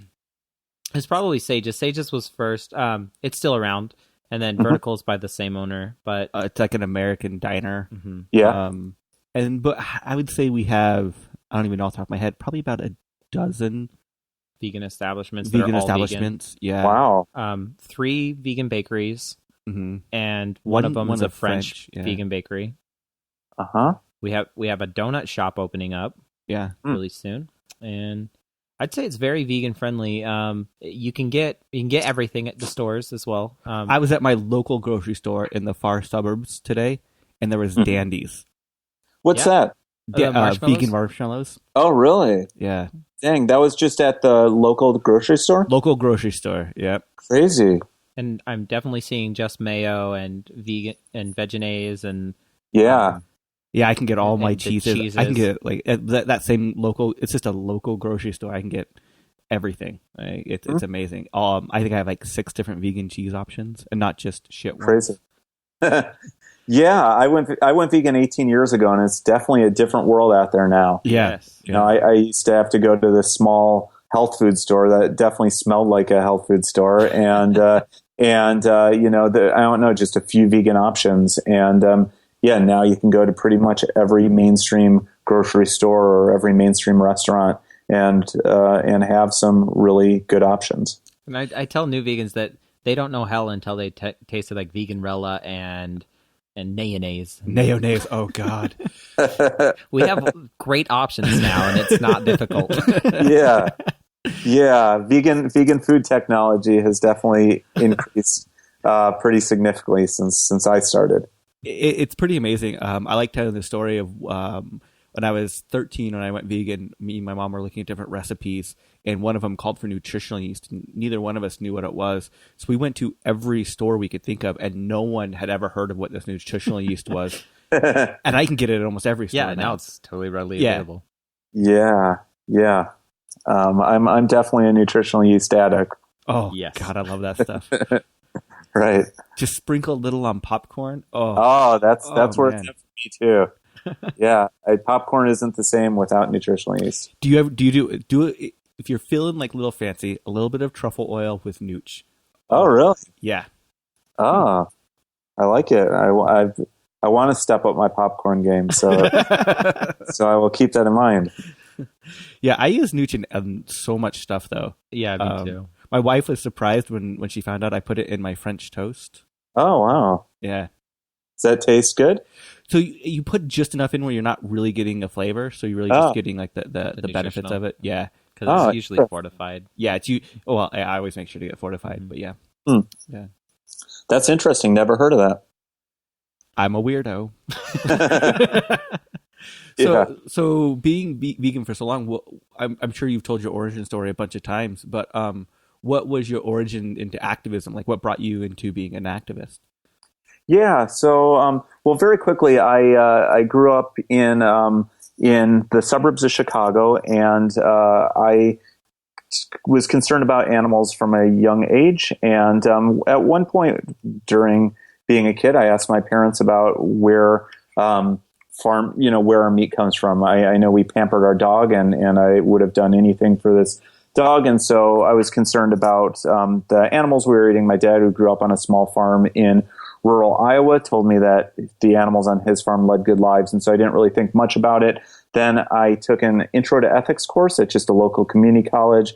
S6: It's probably Sages. Sages was first. It's still around, and then Vertical's by the same owner, but
S3: It's like an American diner.
S6: Mm-hmm.
S5: Yeah.
S3: But I would say we have, I don't even know off the top of my head, probably about a dozen
S6: vegan establishments.
S3: Vegan
S6: all
S3: establishments.
S6: Vegan.
S3: Yeah.
S5: Wow.
S6: 3 vegan bakeries,
S3: Mm-hmm.
S6: and one of them is a French
S3: yeah.
S6: vegan bakery.
S5: Uh-huh.
S6: We have a donut shop opening up
S3: Yeah.
S6: really soon, and I'd say it's very vegan friendly. You can get everything at the stores as well.
S3: I was at my local grocery store in the far suburbs today, and there was Dandies.
S5: What's
S6: Yeah.
S5: that?
S6: Marshmallows?
S3: Vegan marshmallows.
S5: Oh, really?
S3: Yeah.
S5: Dang, that was just at the local grocery store?
S3: Local grocery store. Yep.
S5: Crazy.
S6: And I'm definitely seeing just mayo and vegan and Vegenaise and
S5: Yeah.
S3: Yeah, I can get all
S6: And
S3: my
S6: the
S3: cheeses. I can get like at that same local. It's just a local grocery store. I can get everything. Right? It's amazing. I think I have like 6 different vegan cheese options, and not just shit ones.
S5: Crazy. Yeah, I went vegan 18 years ago, and it's definitely a different world out there now.
S3: Yeah.
S6: Yes.
S5: I used to have to go to this small health food store that definitely smelled like a health food store, and I don't know, just a few vegan options, and now you can go to pretty much every mainstream grocery store or every mainstream restaurant and have some really good options.
S6: And I tell new vegans that they don't know hell until they tasted like veganrella and mayonnaise.
S3: Mayonnaise. Oh God.
S6: We have great options now, and it's not difficult.
S5: Yeah. Vegan food technology has definitely increased pretty significantly since I started.
S3: It's pretty amazing. I like telling the story of when I was 13, when I went vegan. Me and my mom were looking at different recipes, and one of them called for nutritional yeast. And neither one of us knew what it was, so we went to every store we could think of, and no one had ever heard of what this nutritional yeast was. And I can get it at almost every store.
S6: Yeah, now it's totally readily available.
S5: Yeah. I'm definitely a nutritional yeast addict.
S3: Oh
S6: yes.
S3: God, I love that stuff.
S5: Right.
S3: Just sprinkle a little on popcorn.
S5: That's where
S3: man.
S5: it's at for me too. Yeah, popcorn isn't the same without nutritional yeast.
S3: Do you do it if you're feeling like a little fancy? A little bit of truffle oil with nooch.
S5: Oh, really?
S3: Yeah.
S5: Oh, I like it. I want to step up my popcorn game, so I will keep that in mind.
S3: Yeah, I use nooch in so much stuff though.
S6: Yeah, me too.
S3: My wife was surprised when she found out I put it in my French toast.
S5: Oh, wow.
S3: Yeah.
S5: Does that taste good?
S3: So you put just enough in where you're not really getting a flavor, so you're really just getting like the benefits of it. Yeah.
S6: Because it's usually fortified.
S3: Yeah, well, I always make sure to get fortified, but yeah. Yeah.
S5: That's interesting. Never heard of that.
S3: I'm a weirdo. So being vegan for so long, I'm sure you've told your origin story a bunch of times, but what was your origin into activism? Like, what brought you into being an activist?
S5: Yeah. So, very quickly, I grew up in the suburbs of Chicago, and I was concerned about animals from a young age. And at one point during being a kid, I asked my parents about where where our meat comes from. I know we pampered our dog, and I would have done anything for this dog, and so I was concerned about the animals we were eating. My dad, who grew up on a small farm in rural Iowa, told me that the animals on his farm led good lives, and so I didn't really think much about it. Then I took an Intro to Ethics course at just a local community college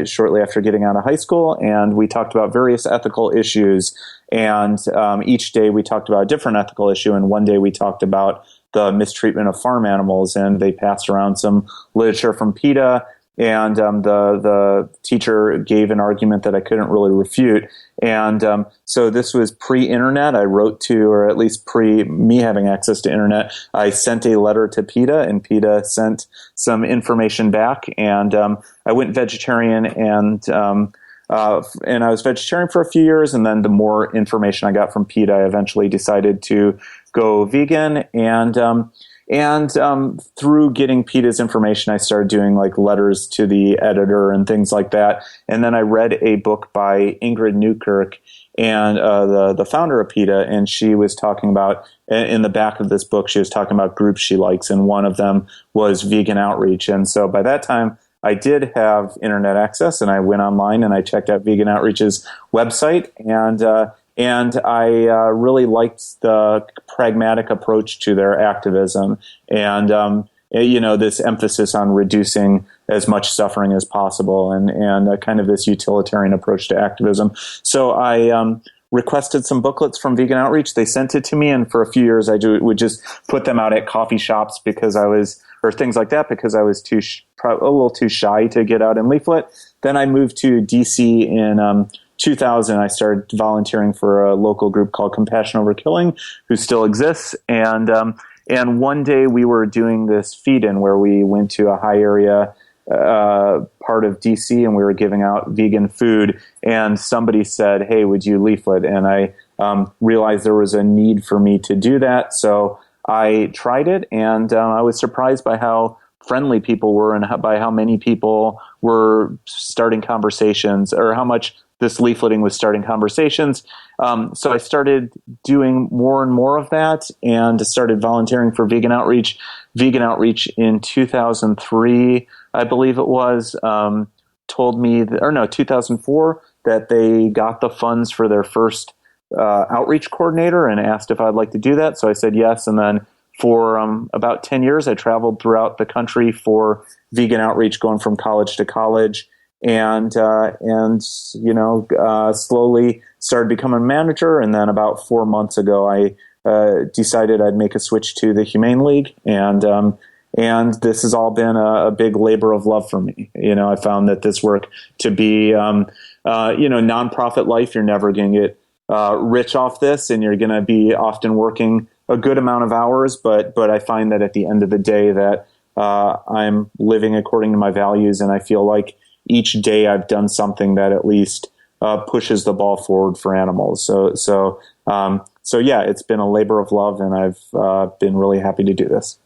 S5: shortly after getting out of high school, and we talked about various ethical issues. And each day we talked about a different ethical issue, and one day we talked about the mistreatment of farm animals, and they passed around some literature from PETA. And the teacher gave an argument that I couldn't really refute. And so this was pre-internet. I wrote to, or at least pre-me having access to internet, I sent a letter to PETA, and PETA sent some information back. And I went vegetarian, and I was vegetarian for a few years. And then the more information I got from PETA, I eventually decided to go vegan. And through getting PETA's information, I started doing like letters to the editor and things like that. And then I read a book by Ingrid Newkirk, and the founder of PETA, and she was talking about, in the back of this book, she was talking about groups she likes, and one of them was Vegan Outreach. And so by that time, I did have internet access, and I went online and I checked out Vegan Outreach's website, and I really liked the pragmatic approach to their activism, and this emphasis on reducing as much suffering as possible, and kind of this utilitarian approach to activism. So I requested some booklets from Vegan Outreach. They sent it to me, and for a few years I would just put them out at coffee shops or things like that, because I was a little too shy to get out and leaflet. Then I moved to DC in 2000. I started volunteering for a local group called Compassion Over Killing, who still exists. And one day we were doing this feed-in where we went to a high area part of DC, and we were giving out vegan food. And somebody said, "Hey, would you leaflet?" And I realized there was a need for me to do that. So I tried it, and I was surprised by how friendly people were, and by how many people were starting conversations, or how much this leafleting was starting conversations. So I started doing more and more of that, and started volunteering for Vegan Outreach. Vegan Outreach in 2003, I believe it was, told me, 2004, that they got the funds for their first outreach coordinator, and asked if I'd like to do that. So I said yes. And then for about 10 years, I traveled throughout the country for Vegan Outreach, going from college to college. And slowly started becoming a manager. And then about 4 months ago, I decided I'd make a switch to the Humane League. And this has all been a big labor of love for me. I found that this work to be, nonprofit life, you're never going to get rich off this, and you're going to be often working a good amount of hours. But I find that at the end of the day that I'm living according to my values, and I feel like each day I've done something that at least pushes the ball forward for animals. So yeah, it's been a labor of love, and I've been really happy to do this.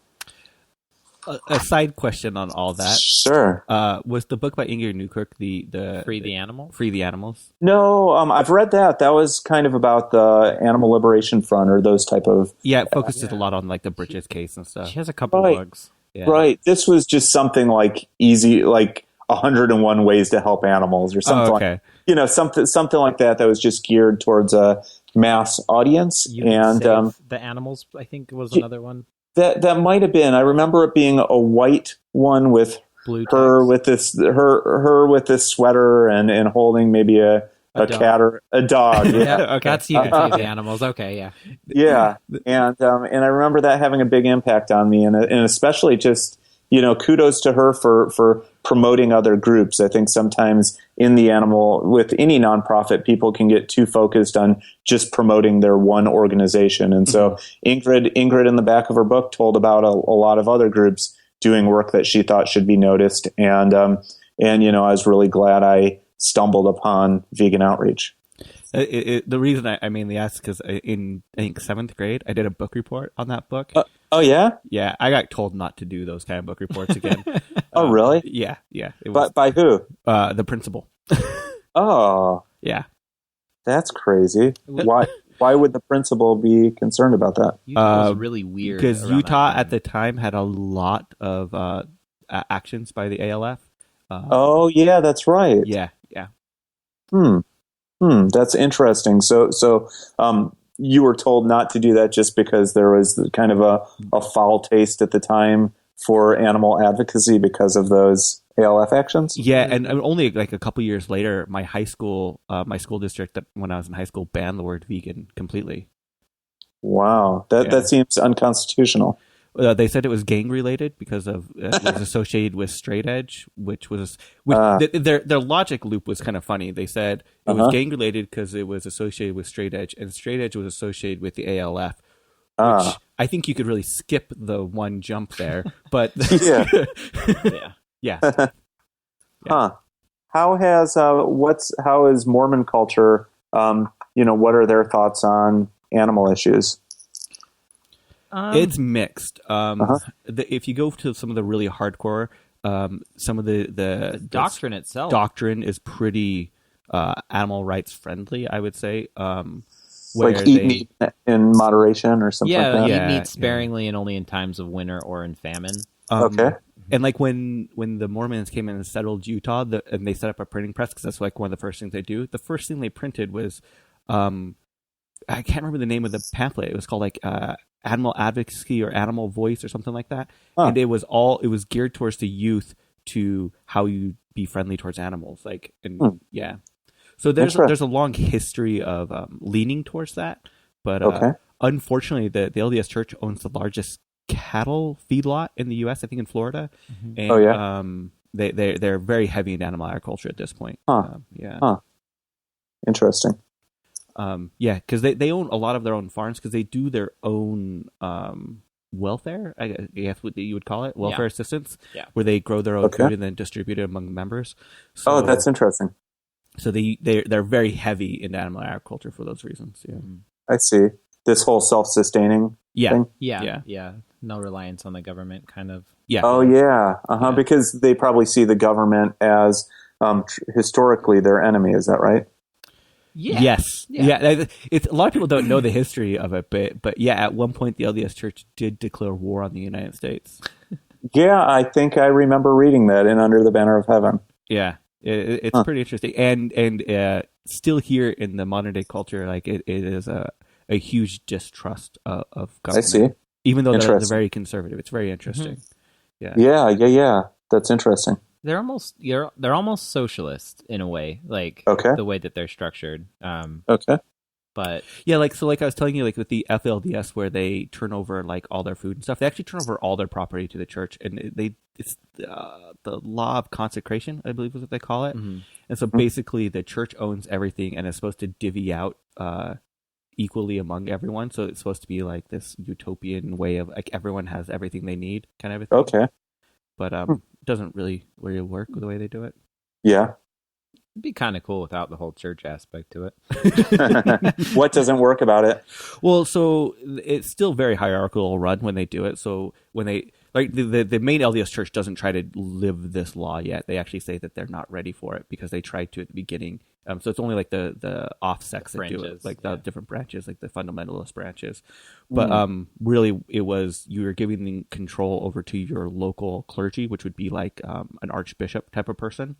S3: A side question on all that.
S5: Sure.
S3: Was the book by Ingrid Newkirk the
S6: Free the Animal?
S3: Free the Animals?
S5: No, I've read that. That was kind of about the Animal Liberation Front, or those type of...
S3: Yeah, it focuses a lot on like the Bridges case and stuff.
S6: She has a couple of books.
S3: Yeah.
S5: Right. This was just something like easy, like 101 ways to help animals, or something.
S3: Oh, okay.
S5: Something like that was just geared towards a mass audience.
S6: And the Animals, I think, was another one.
S5: That might have been. I remember it being a white one with
S6: Blue
S5: her
S6: text.
S5: with her with this sweater and holding maybe a cat or a dog.
S6: Yeah, okay. That's you can see the animals. Okay, yeah.
S5: Yeah, and I remember that having a big impact on me, and especially just, kudos to her for promoting other groups. I think sometimes with any nonprofit, people can get too focused on just promoting their one organization. And so Ingrid in the back of her book told about a lot of other groups doing work that she thought should be noticed. And I was really glad I stumbled upon Vegan Outreach.
S3: The reason I mainly asked because in, I think, 7th grade, I did a book report on that book.
S5: Oh, yeah?
S3: Yeah, I got told not to do those kind of book reports again.
S5: Oh, really?
S3: Yeah. It was,
S5: by who?
S3: The principal.
S5: Oh.
S3: Yeah.
S5: That's crazy. Why would the principal be concerned about that?
S6: Utah was really weird.
S3: Because Utah at the time had a lot of actions by the ALF
S5: Oh, yeah, that's right.
S3: Yeah, yeah.
S5: That's interesting. So, you were told not to do that just because there was kind of a foul taste at the time for animal advocacy because of those ALF actions?
S3: Yeah, and only like a couple years later, my school district when I was in high school banned the word vegan completely.
S5: Wow, that seems unconstitutional.
S3: They said it was gang related because of it was associated with straight edge, which their logic loop was kind of funny. They said it was gang related because it was associated with straight edge, and straight edge was associated with the ALF. Which I think you could really skip the one jump there, but yeah.
S5: Huh? How is Mormon culture? What are their thoughts on animal issues?
S3: It's mixed. If you go to some of the really hardcore, some of the
S6: doctrine itself,
S3: doctrine is pretty animal rights friendly, I would say.
S5: Like eat meat in moderation or something like that?
S6: Yeah, eat meat sparingly and only in times of winter or in famine.
S5: Okay.
S3: And like when the Mormons came in and settled Utah, and they set up a printing press, because that's like one of the first things they do. The first thing they printed was, I can't remember the name of the pamphlet. It was called like Animal Advocacy or Animal Voice or something like that. And it was geared towards the youth to how you be friendly towards animals. So there's a long history of leaning towards that. But unfortunately, the LDS Church owns the largest cattle feedlot in the U.S., I think in Florida. And they're very heavy in animal agriculture at this point.
S5: Interesting.
S3: Because they own a lot of their own farms because they do their own welfare, I guess what you would call it, welfare assistance, where they grow their own food and then distribute it among members. So,
S5: that's interesting.
S3: So they're very heavy in animal agriculture for those reasons. Yeah,
S5: I see. This whole self-sustaining thing?
S6: Yeah. No reliance on the government, kind of.
S3: Yeah.
S5: Oh, yeah. Because they probably see the government as historically their enemy. Is that right?
S3: Yeah. Yes. Yeah. It's a lot of people don't know the history of it, but yeah, at one point the LDS Church did declare war on the United States.
S5: Yeah, I think I remember reading that in Under the Banner of Heaven.
S3: Yeah, it's pretty interesting, and still here in the modern day culture, like it is a huge distrust of government.
S5: I see.
S3: Even though they're very conservative, it's very interesting.
S5: Mm-hmm. Yeah. That's interesting.
S6: They're almost socialist in a way, like the way that they're structured. But
S3: yeah, like I was telling you, like with the FLDS, where they turn over like all their food and stuff, they actually turn over all their property to the church, and it's the law of consecration, I believe is what they call it. Mm-hmm. And so basically, the church owns everything and is supposed to divvy out equally among everyone. So it's supposed to be like this utopian way of like everyone has everything they need, kind of a thing.
S5: Okay,
S3: but it doesn't really work with the way they do it.
S5: Yeah.
S6: It'd be kind of cool without the whole church aspect to it.
S5: What doesn't work about it?
S3: Well, so it's still very hierarchical run when they do it. So when they like the main LDS Church doesn't try to live this law yet. They actually say that they're not ready for it because they tried to at the beginning. So it's only like the off sects that do it, like the different branches, like the fundamentalist branches. But really, it was you were giving the control over to your local clergy, which would be like an archbishop type of person.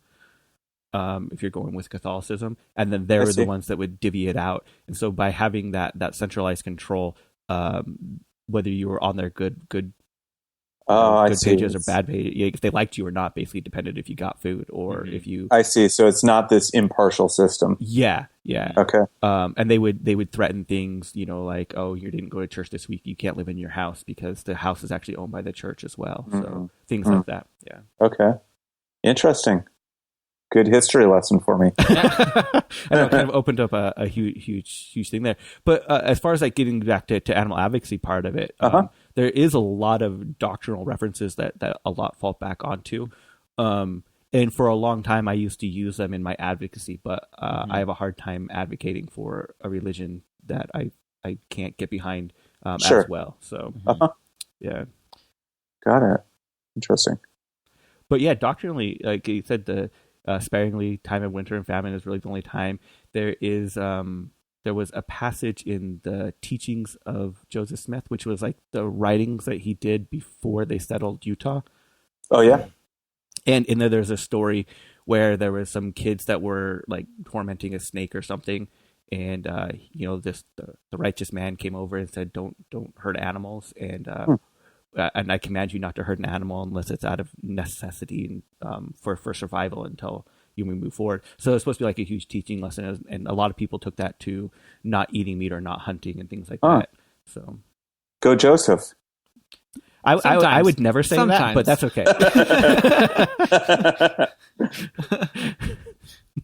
S3: If you're going with Catholicism, and then they're the ones that would divvy it out. And so by having that centralized control, whether you were on their good pages or bad pages, if they liked you or not, basically depended if you got food or if you.
S5: I see. So it's not this impartial system.
S3: Yeah.
S5: Okay.
S3: And they would threaten things, like, oh, you didn't go to church this week, you can't live in your house because the house is actually owned by the church as well. So things like that. Yeah.
S5: Okay. Interesting. Good history lesson for me.
S3: I know, it kind of opened up a huge thing there. But as far as like getting back to animal advocacy part of it, there is a lot of doctrinal references that a lot fall back onto. And for a long time, I used to use them in my advocacy, but I have a hard time advocating for a religion that I can't get behind as well. So, yeah. Got it.
S5: Interesting.
S3: But yeah, doctrinally, like you said, the sparingly time of winter and famine is really the only time. There was a passage in the teachings of Joseph Smith, which was like the writings that he did before they settled Utah.
S5: Oh yeah.
S3: And in there, there's a story where there was some kids that were like tormenting a snake or something, and the righteous man came over and said, "Don't hurt animals," and I command you not to hurt an animal unless it's out of necessity and for survival until you move forward. So it's supposed to be like a huge teaching lesson, and a lot of people took that to not eating meat or not hunting and things like that. So
S5: Go Joseph.
S3: I would never say that, but that's okay.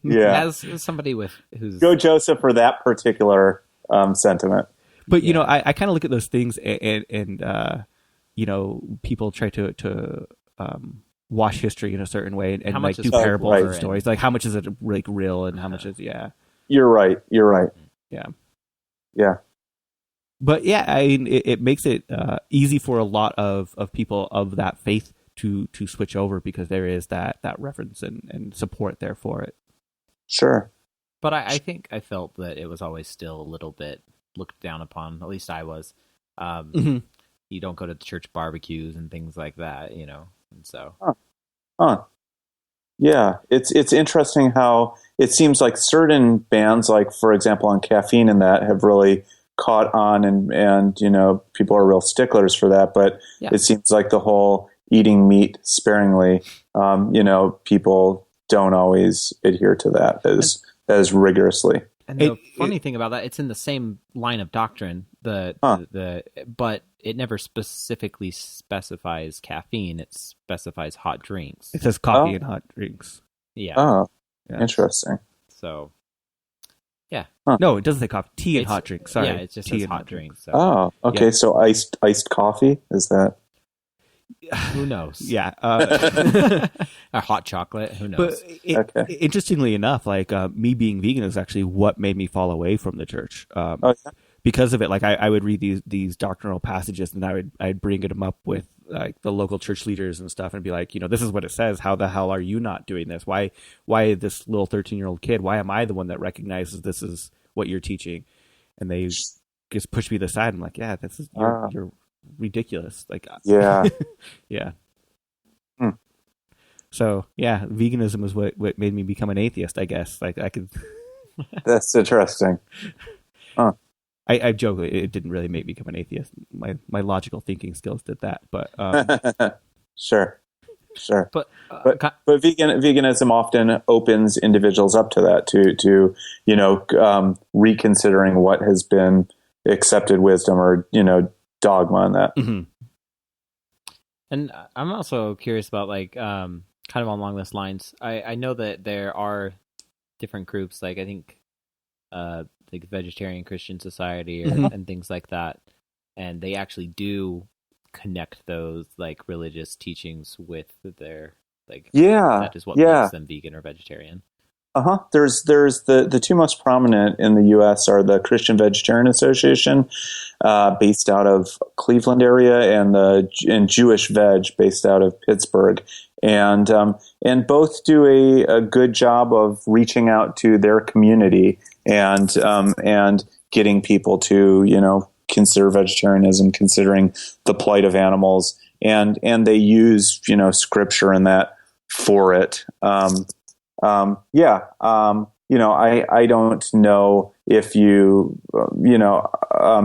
S5: Yeah.
S6: As somebody who's
S5: Go Joseph for that particular sentiment.
S3: But I kind of look at those things and people try to wash history in a certain way and like do parables and stories. Like how much is it like real and how much is
S5: You're right. Yeah.
S3: But I mean, it makes it easy for a lot of people of that faith to switch over because there is that reference and support there for it.
S5: Sure.
S6: But I think I felt that it was always still a little bit looked down upon. At least I was. You don't go to the church barbecues and things like that, and so.
S5: Yeah, it's interesting how it seems like certain bands, like for example on Caffeine and that, have really caught on and people are real sticklers for that. But it seems like the whole eating meat sparingly, people don't always adhere to that as rigorously.
S6: And the funny thing about that, it's in the same line of doctrine. But it never specifically specifies caffeine. It specifies hot drinks.
S3: It says coffee and hot drinks.
S6: Yeah.
S5: Oh, interesting.
S6: So, yeah.
S3: No, it doesn't say coffee. Tea and hot drinks. Sorry.
S6: Yeah, it just says hot drinks. So.
S5: Oh, okay. Yeah. So iced coffee, is that?
S6: Who knows?
S3: Yeah.
S6: A hot chocolate. Who knows?
S3: But interestingly enough, like me being vegan is actually what made me fall away from the church. Because of it, like I would read these doctrinal passages and I'd bring them up with like the local church leaders and stuff and be like, this is what it says. How the hell are you not doing this? Why this little 13-year-old kid? Why am I the one that recognizes this is what you're teaching? And they just push me to the side. I'm like, yeah, this is you're ridiculous. Like,
S5: yeah.
S3: Yeah. So yeah, veganism is what made me become an atheist, I guess. Like I could.
S5: That's interesting.
S3: I joke. It didn't really make me become an atheist. My logical thinking skills did that, but
S5: sure.
S6: But
S5: veganism often opens individuals up to that, to reconsidering what has been accepted wisdom or dogma on that.
S3: Mm-hmm.
S6: And I'm also curious about like kind of along those lines. I know that there are different groups, like I think like Vegetarian Christian Society and things like that, and they actually do connect those like religious teachings with their that is what makes them vegan or vegetarian.
S5: There's the two most prominent in the U.S. are the Christian Vegetarian Association, based out of Cleveland area, and Jewish Veg based out of Pittsburgh, and both do a good job of reaching out to their community and getting people to consider vegetarianism, considering the plight of animals, and they use scripture in that for it. I don't know if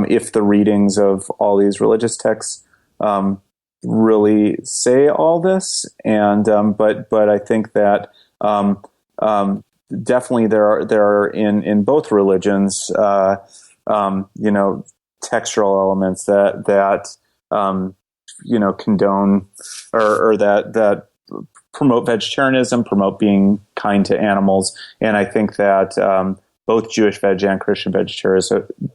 S5: if the readings of all these religious texts really say all this, and but I think that definitely there are in both religions textual elements that condone or that promote vegetarianism, promote being kind to animals. And I think that both Jewish Veg and Christian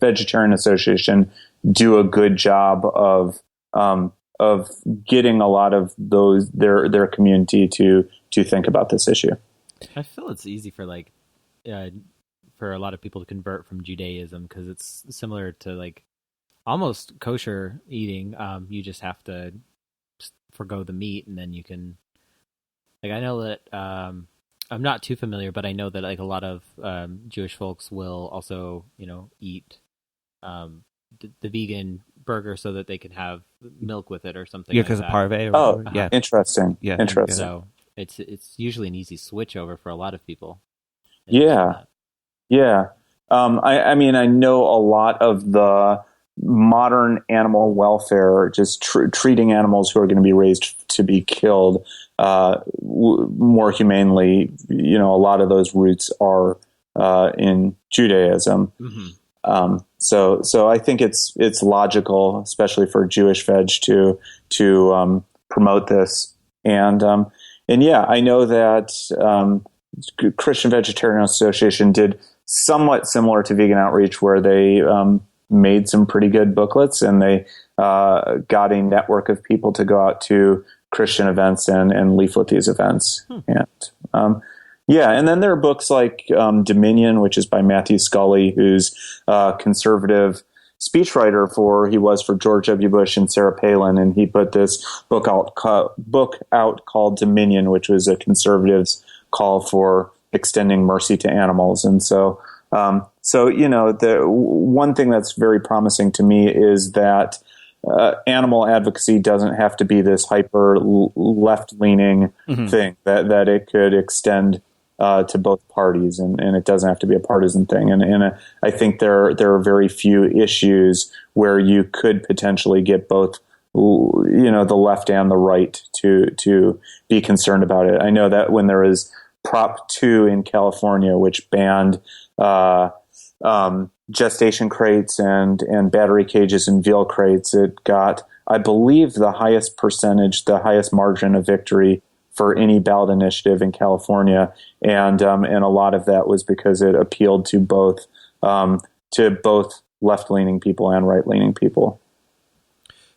S5: Vegetarian Association do a good job of getting a lot of their community to think about this issue.
S6: I feel it's easy for for a lot of people to convert from Judaism because it's similar to like almost kosher eating. You just have to forgo the meat, and then you can. Like I know that I'm not too familiar, but I know that like a lot of Jewish folks will also eat the vegan burger so that they can have milk with it or something.
S3: Yeah, because
S6: like
S3: of parve.
S5: Interesting.
S3: Yeah,
S5: interesting.
S6: So it's usually an easy switch over for a lot of people.
S5: Yeah. Yeah. I mean, I know a lot of the modern animal welfare, just treating animals who are going to be raised to be killed more humanely. You know, a lot of those roots are in Judaism.
S6: Mm-hmm.
S5: So I think it's logical, especially for Jewish veg, to promote this. And yeah, I know that Christian Vegetarian Association did somewhat similar to Vegan Outreach, where they made some pretty good booklets, and they got a network of people to go out to Christian events and leaflet these events. And yeah, and then there are books like Dominion, which is by Matthew Scully, who's a conservative speechwriter he was for George W. Bush and Sarah Palin, and he put this book out called Dominion, which was a conservative's call for extending mercy to animals. And so you know, the one thing that's very promising to me is that animal advocacy doesn't have to be this hyper left-leaning thing, that it could extend to both parties, and it doesn't have to be a partisan thing. And I think there are very few issues where you could potentially get both, you know, the left and the right to be concerned about it. I know that when there was Prop 2 in California, which banned gestation crates and battery cages and veal crates, it got, I believe, the highest percentage, the highest margin of victory for any ballot initiative in California, and a lot of that was because it appealed to both left-leaning people and right-leaning people.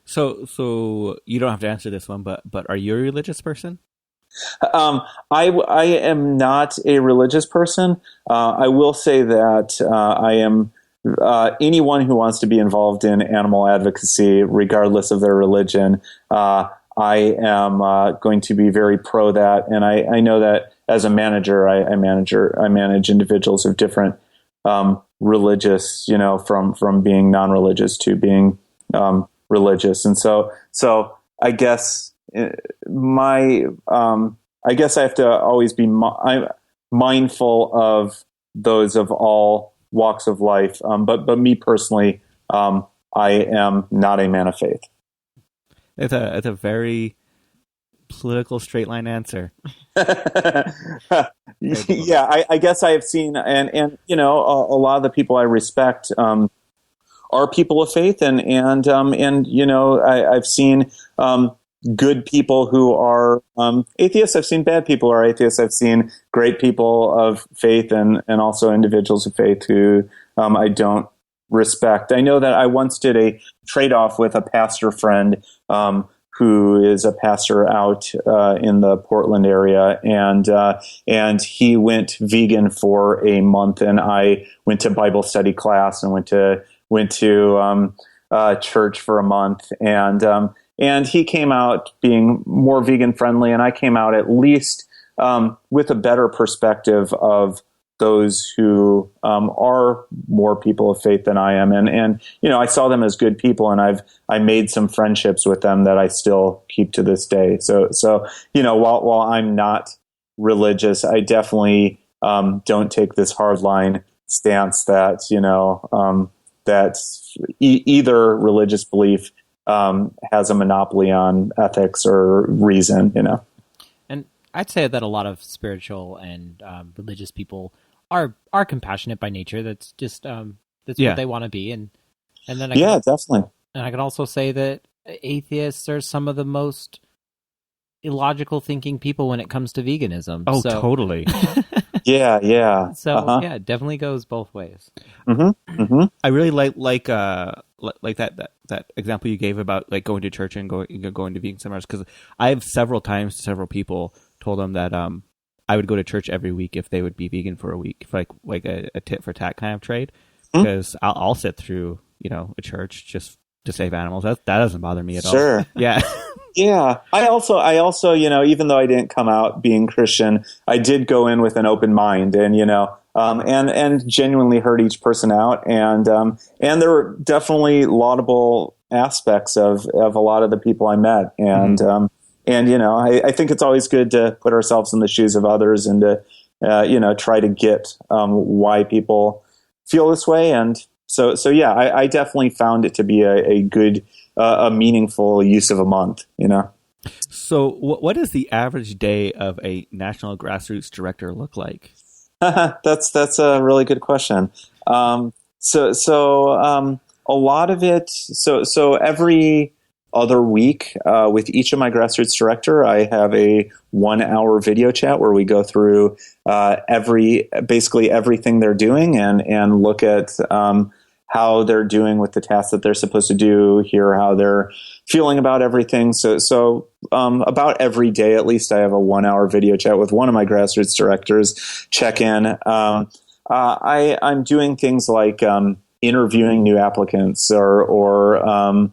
S3: So you don't have to answer this one, but are you a religious person?
S5: I am not a religious person. I will say that I am. Anyone who wants to be involved in animal advocacy, regardless of their religion, I am going to be very pro that. And I know that as a manager, I manage individuals of different religious, you know, from being non-religious to being religious. And so I guess I guess I have to always be mindful of those of all walks of life. But me personally, I am not a man of faith.
S3: It's a very political straight line answer.
S5: Yeah, I guess I have seen, and you know, a lot of the people I respect are people of faith, and you know, I've seen good people who are atheists. I've seen bad people who are atheists. I've seen great people of faith, and also individuals of faith who I don't respect. I know that I once did a trade-off with a pastor friend who is a pastor out in the Portland area, and he went vegan for a month, and I went to Bible study class and went to church for a month, and he came out being more vegan friendly, and I came out at least with a better perspective of those who are more people of faith than I am, and you know, I saw them as good people, and I made some friendships with them that I still keep to this day. So you know, while I'm not religious, I definitely don't take this hardline stance that, you know, that either religious belief has a monopoly on ethics or reason, you know.
S6: And I'd say that a lot of spiritual and religious people are compassionate by nature. That's just what they want to be, and then
S5: definitely.
S6: And I can also say that atheists are some of the most illogical thinking people when it comes to veganism.
S3: Oh, totally.
S5: Yeah.
S6: So yeah, it definitely goes both ways.
S5: Mm-hmm. Mm-hmm.
S3: I really like that example you gave about like going to church and going to vegan seminars, because I have several people told them that I would go to church every week if they would be vegan for a week, like a tit for tat kind of trade, because I'll sit through, you know, a church just to save animals. That doesn't bother me at all.
S5: Sure.
S3: Yeah.
S5: Yeah. I also, you know, even though I didn't come out being Christian, I did go in with an open mind, and, you know, and genuinely heard each person out. And there were definitely laudable aspects of a lot of the people I met. And, I think it's always good to put ourselves in the shoes of others and to try to get why people feel this way. And so yeah, I definitely found it to be a good, a meaningful use of a month.
S3: So, what does the average day of a national grassroots director look like?
S5: That's a really good question. A lot of it. So every other week, with each of my grassroots director, I have a 1-hour video chat where we go through basically everything they're doing and look at how they're doing with the tasks that they're supposed to do, hear how they're feeling about everything. So about every day, at least, I have a 1-hour video chat with one of my grassroots directors, check in. I'm doing things like interviewing new applicants or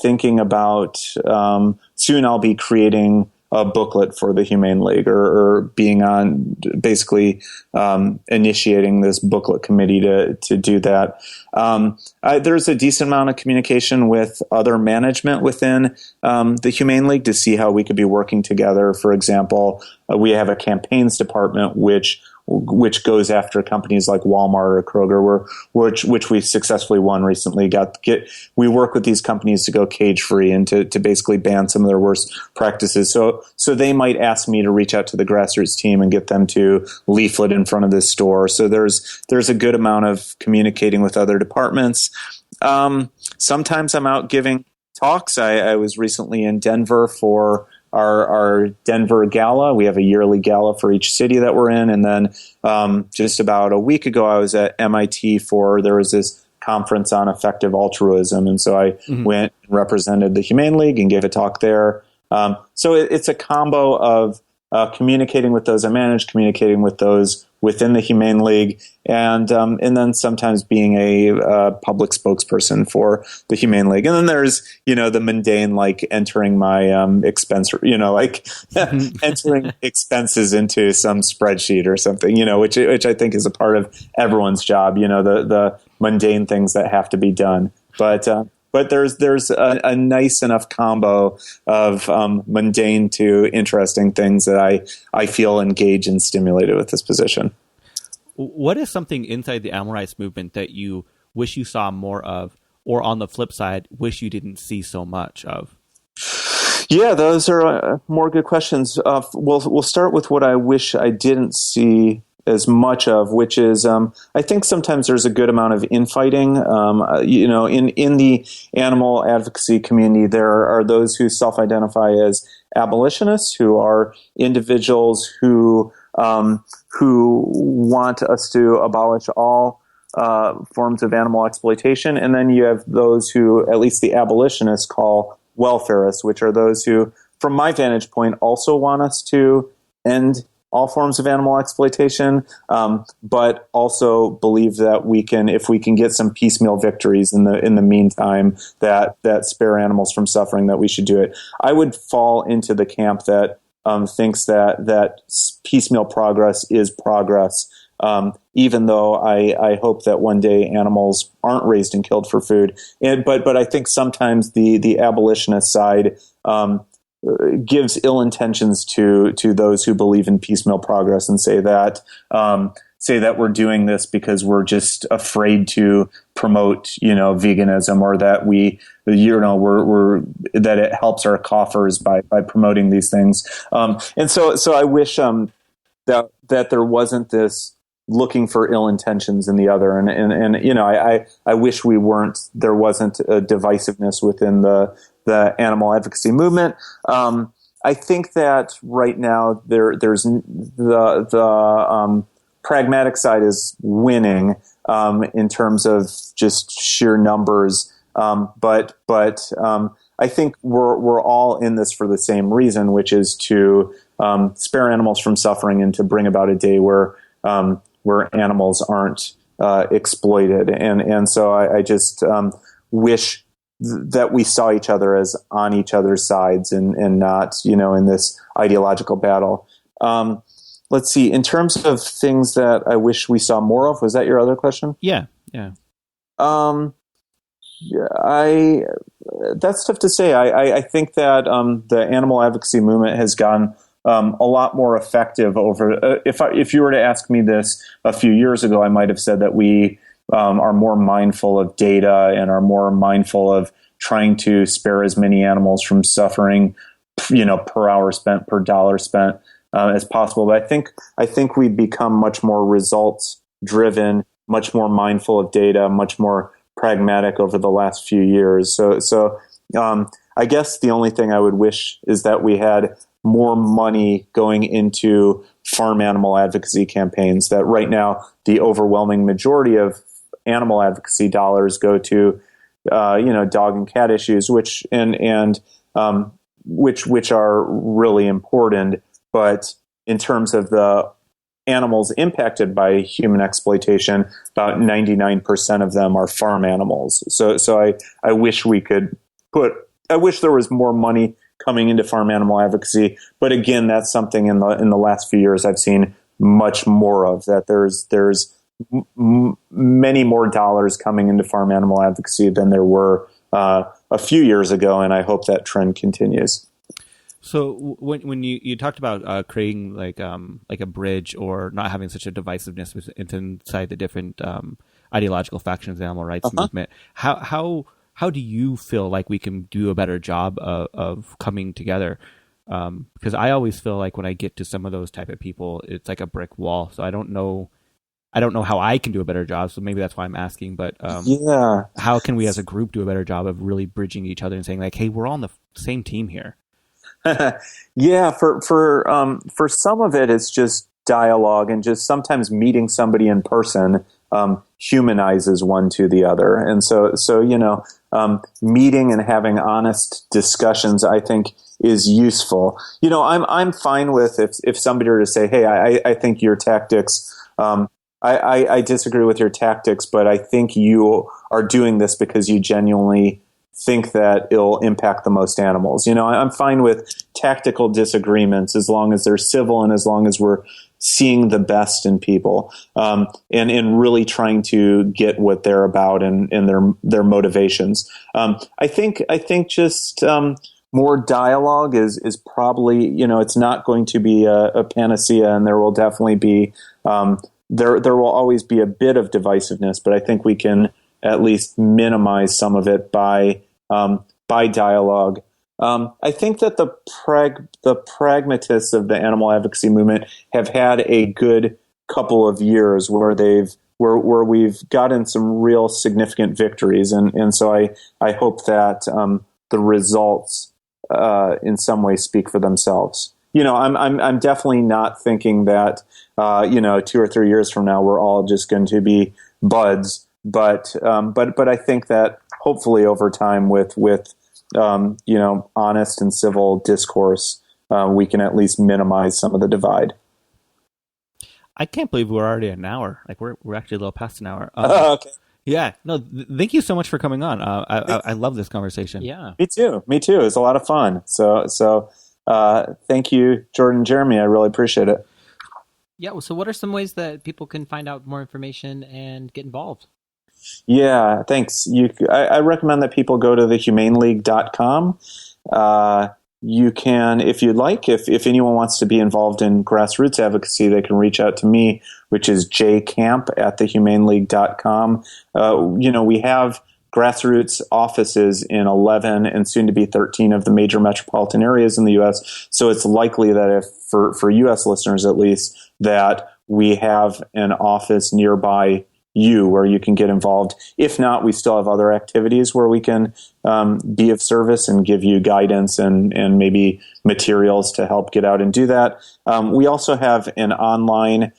S5: thinking about soon I'll be creating a booklet for the Humane League or being on basically initiating this booklet committee to do that. There's a decent amount of communication with other management within the Humane League to see how we could be working together. For example, we have a campaigns department which goes after companies like Walmart or Kroger, which we successfully won recently. We work with these companies to go cage free and to basically ban some of their worst practices. So they might ask me to reach out to the grassroots team and get them to leaflet in front of this store. So there's a good amount of communicating with other departments. Sometimes I'm out giving talks. I was recently in Denver for our Denver gala. We have a yearly gala for each city that we're in. And then just about a week ago, I was at MIT there was this conference on effective altruism. And so I went and represented the Humane League and gave a talk there. So it's a combo of communicating with those I manage, communicating with those within the Humane League, and then sometimes being a public spokesperson for the Humane League. And then there's, the mundane, like entering my expense, entering expenses into some spreadsheet or something, which I think is a part of everyone's job, the mundane things that have to be done. But there's a nice enough combo of mundane to interesting things that I feel engaged and stimulated with this position.
S3: What is something inside the animal rights movement that you wish you saw more of, or on the flip side, wish you didn't see so much of?
S5: Yeah, those are more good questions. We'll start with what I wish I didn't see as much of, which is I think sometimes there's a good amount of infighting. In the animal advocacy community, there are those who self-identify as abolitionists, who are individuals who want us to abolish all forms of animal exploitation, and then you have those who, at least the abolitionists, call welfarists, which are those who, from my vantage point, also want us to end all forms of animal exploitation, but also believe that if we can get some piecemeal victories in the meantime that spare animals from suffering, that we should do it. I would fall into the camp that thinks that piecemeal progress is progress, even though I hope that one day animals aren't raised and killed for food. But I think sometimes the abolitionist side gives ill intentions to those who believe in piecemeal progress and say that we're doing this because we're just afraid to promote veganism, or that we're that it helps our coffers by promoting these things. And so I wish that there wasn't this looking for ill intentions in the other, and I wish there wasn't a divisiveness within the animal advocacy movement. I think that right now there's the pragmatic side is winning in terms of just sheer numbers, but I think we're all in this for the same reason, which is to spare animals from suffering and to bring about a day where animals aren't exploited, and so I just wish that we saw each other as on each other's sides and not, in this ideological battle. Let's see. In terms of things that I wish we saw more of, was that your other question?
S3: Yeah.
S5: that's tough to say. I think that the animal advocacy movement has gotten a lot more effective over. If you were to ask me this a few years ago, I might have said that we are more mindful of data and are more mindful of trying to spare as many animals from suffering, per hour spent, per dollar spent, as possible. But I think we've become much more results driven, much more mindful of data, much more pragmatic over the last few years. So I guess the only thing I would wish is that we had more money going into farm animal advocacy campaigns. That right now the overwhelming majority of animal advocacy dollars go to dog and cat issues, which are really important. But in terms of the animals impacted by human exploitation, about 99% of them are farm animals. So I wish I wish there was more money coming into farm animal advocacy. But again, that's something in the last few years I've seen much more of, that there's many more dollars coming into farm animal advocacy than there were a few years ago. And I hope that trend continues.
S3: So when you talked about creating like a bridge or not having such a divisiveness inside the different ideological factions of the animal rights movement, how do you feel like we can do a better job of coming together? Because I always feel like when I get to some of those type of people, it's like a brick wall. So I don't know how I can do a better job. So maybe that's why I'm asking. But how can we as a group do a better job of really bridging each other and saying like, hey, we're all on the same team here?
S5: Yeah, for some of it, it's just dialogue, and just sometimes meeting somebody in person humanizes one to the other. And so meeting and having honest discussions, I think, is useful. I'm fine with if somebody were to say, hey, I think your tactics, I disagree with your tactics, but I think you are doing this because you genuinely think that it'll impact the most animals. I'm fine with tactical disagreements as long as they're civil and as long as we're seeing the best in people, and really trying to get what they're about and their motivations. I think just more dialogue is probably, it's not going to be a panacea, and there will definitely be there will always be a bit of divisiveness, but I think we can at least minimize some of it by dialogue. I think that the pragmatists of the animal advocacy movement have had a good couple of years where we've gotten some real significant victories, and so I hope that the results in some way speak for themselves. I'm definitely not thinking that 2 or 3 years from now we're all just going to be buds. But I think that hopefully over time with honest and civil discourse, we can at least minimize some of the divide.
S3: I can't believe we're already an hour. Like we're actually a little past an hour.
S5: Okay.
S3: Yeah. No. Thank you so much for coming on. I love this conversation.
S2: Yeah.
S5: Me too. It's a lot of fun. So thank you, Jordan and Jeremy. I really appreciate it.
S2: Yeah. So what are some ways that people can find out more information and get involved?
S5: Yeah, thanks. I recommend that people go to thehumaneleague.com. You can, if you'd like, if anyone wants to be involved in grassroots advocacy, they can reach out to me, which is jcamp@thehumaneleague.com. We have grassroots offices in 11 and soon to be 13 of the major metropolitan areas in the U.S. So it's likely that if for U.S. listeners at least, that we have an office nearby you where you can get involved. If not, we still have other activities where we can be of service and give you guidance and maybe materials to help get out and do that. We also have an online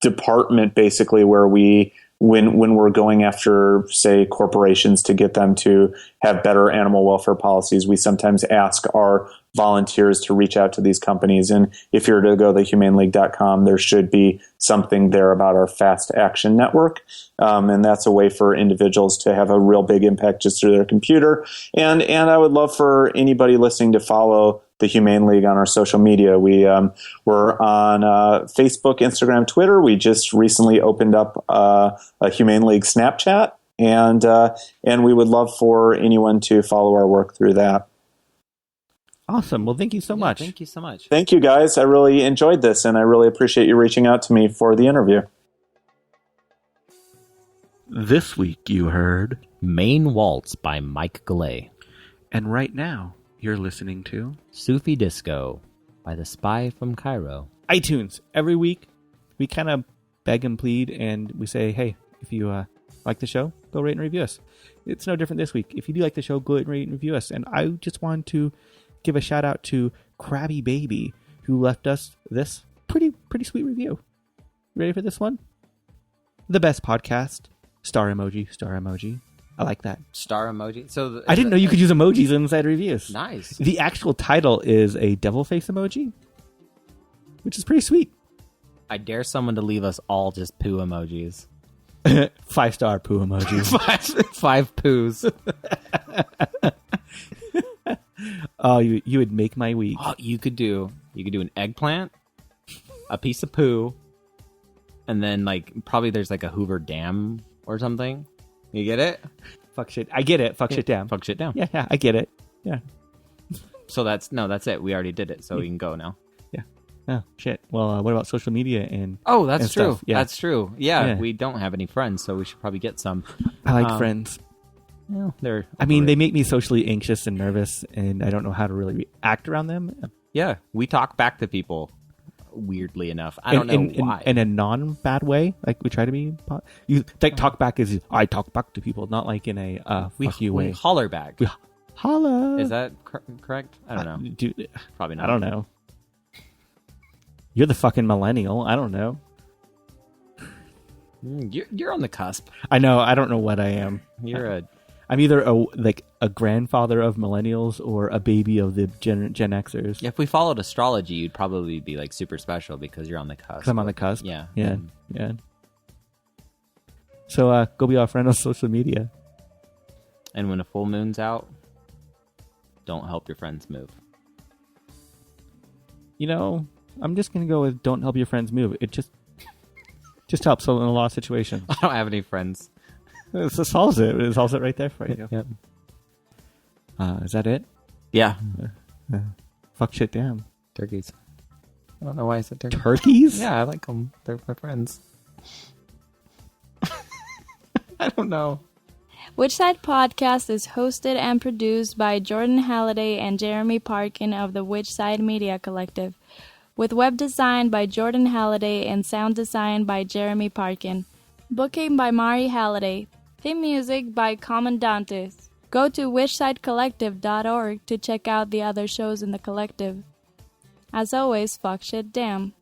S5: department basically where when we're going after, say, corporations to get them to have better animal welfare policies, we sometimes ask our volunteers to reach out to these companies. And if you're to go to thehumaneleague.com, there should be something there about our Fast Action Network. And that's a way for individuals to have a real big impact just through their computer. And I would love for anybody listening to follow the Humane League on our social media. We're on Facebook, Instagram, Twitter. We just recently opened up a Humane League Snapchat. and we would love for anyone to follow our work through that.
S3: Awesome. Well, thank you so much.
S6: Thank you so much.
S5: Thank you, guys. I really enjoyed this, and I really appreciate you reaching out to me for the interview.
S3: This week you heard,
S6: Main Waltz by Mike Galley.
S3: and right now you're listening to
S6: Sufi Disco by The Spy from Cairo.
S3: iTunes. Every week we kind of beg and plead, and we say, hey, if you like the show, go rate and review us. It's no different this week. If you do like the show, go ahead and rate and review us. And I just want to give a shout out to Krabby Baby, who left us this pretty sweet review. Ready for this one? The best podcast. Star emoji, star emoji. I like that.
S6: Star emoji. So
S3: I didn't know you could use emojis inside reviews.
S6: Nice.
S3: The actual title is a devil face emoji, which is pretty sweet.
S6: I dare someone to leave us all just poo emojis.
S3: 5-star poo emoji.
S6: Five poos.
S3: Oh, you would make my week.
S6: Oh, you could do an eggplant, a piece of poo, and then probably there's a Hoover Dam or something. You get it?
S3: Fuck shit. I get it. Fuck shit down.
S6: Fuck shit down.
S3: Yeah, I get it. Yeah.
S6: So that's it. We already did it, so we can go now.
S3: Yeah. Oh, shit. Well, what about social media and
S6: Oh, that's
S3: and
S6: true.
S3: stuff? Yeah.
S6: That's true. Yeah,
S3: Yeah.
S6: we don't have any friends, so we should probably get some.
S3: I like friends.
S6: Well, they're
S3: I mean, they make me socially anxious and nervous, and I don't know how to really act around them.
S6: yeah, we talk back to people. Weirdly enough, I don't know why.
S3: In a non-bad way, like we try to be. You talk back is I talk back to people, not like in a fuck you
S6: we
S3: way.
S6: holler back.
S3: We holla.
S6: Is that correct? I don't know.
S3: Dude,
S6: Probably not.
S3: I don't know. You're the fucking millennial. I don't know.
S6: You're on the cusp.
S3: I know. I don't know what I am. I'm either a grandfather of millennials or a baby of the Gen Xers.
S6: If we followed astrology, you'd probably be super special because you're on the cusp.
S3: Because I'm on the cusp.
S6: Yeah.
S3: Yeah. Yeah. So go be our friend on social media.
S6: And when a full moon's out, don't help your friends move.
S3: You know, I'm just gonna go with don't help your friends move. It just helps in a lot of situations.
S6: I don't have any friends.
S3: It solves it. It solves it right there for you.
S6: Yep.
S3: Is that it?
S6: Yeah.
S3: Fuck shit damn.
S6: Turkeys. I don't know why I said turkeys.
S3: Turkeys?
S6: Yeah, I like them. They're my friends. I don't know.
S1: Witchside Podcast is hosted and produced by Jordan Halliday and Jeremy Parkin of the Witchside Media Collective, with web design by Jordan Halliday and sound design by Jeremy Parkin. Booking by Mari Halliday. Theme music by Commandantes. Go to witchsidecollective.org to check out the other shows in the collective. As always, fuck shit damn.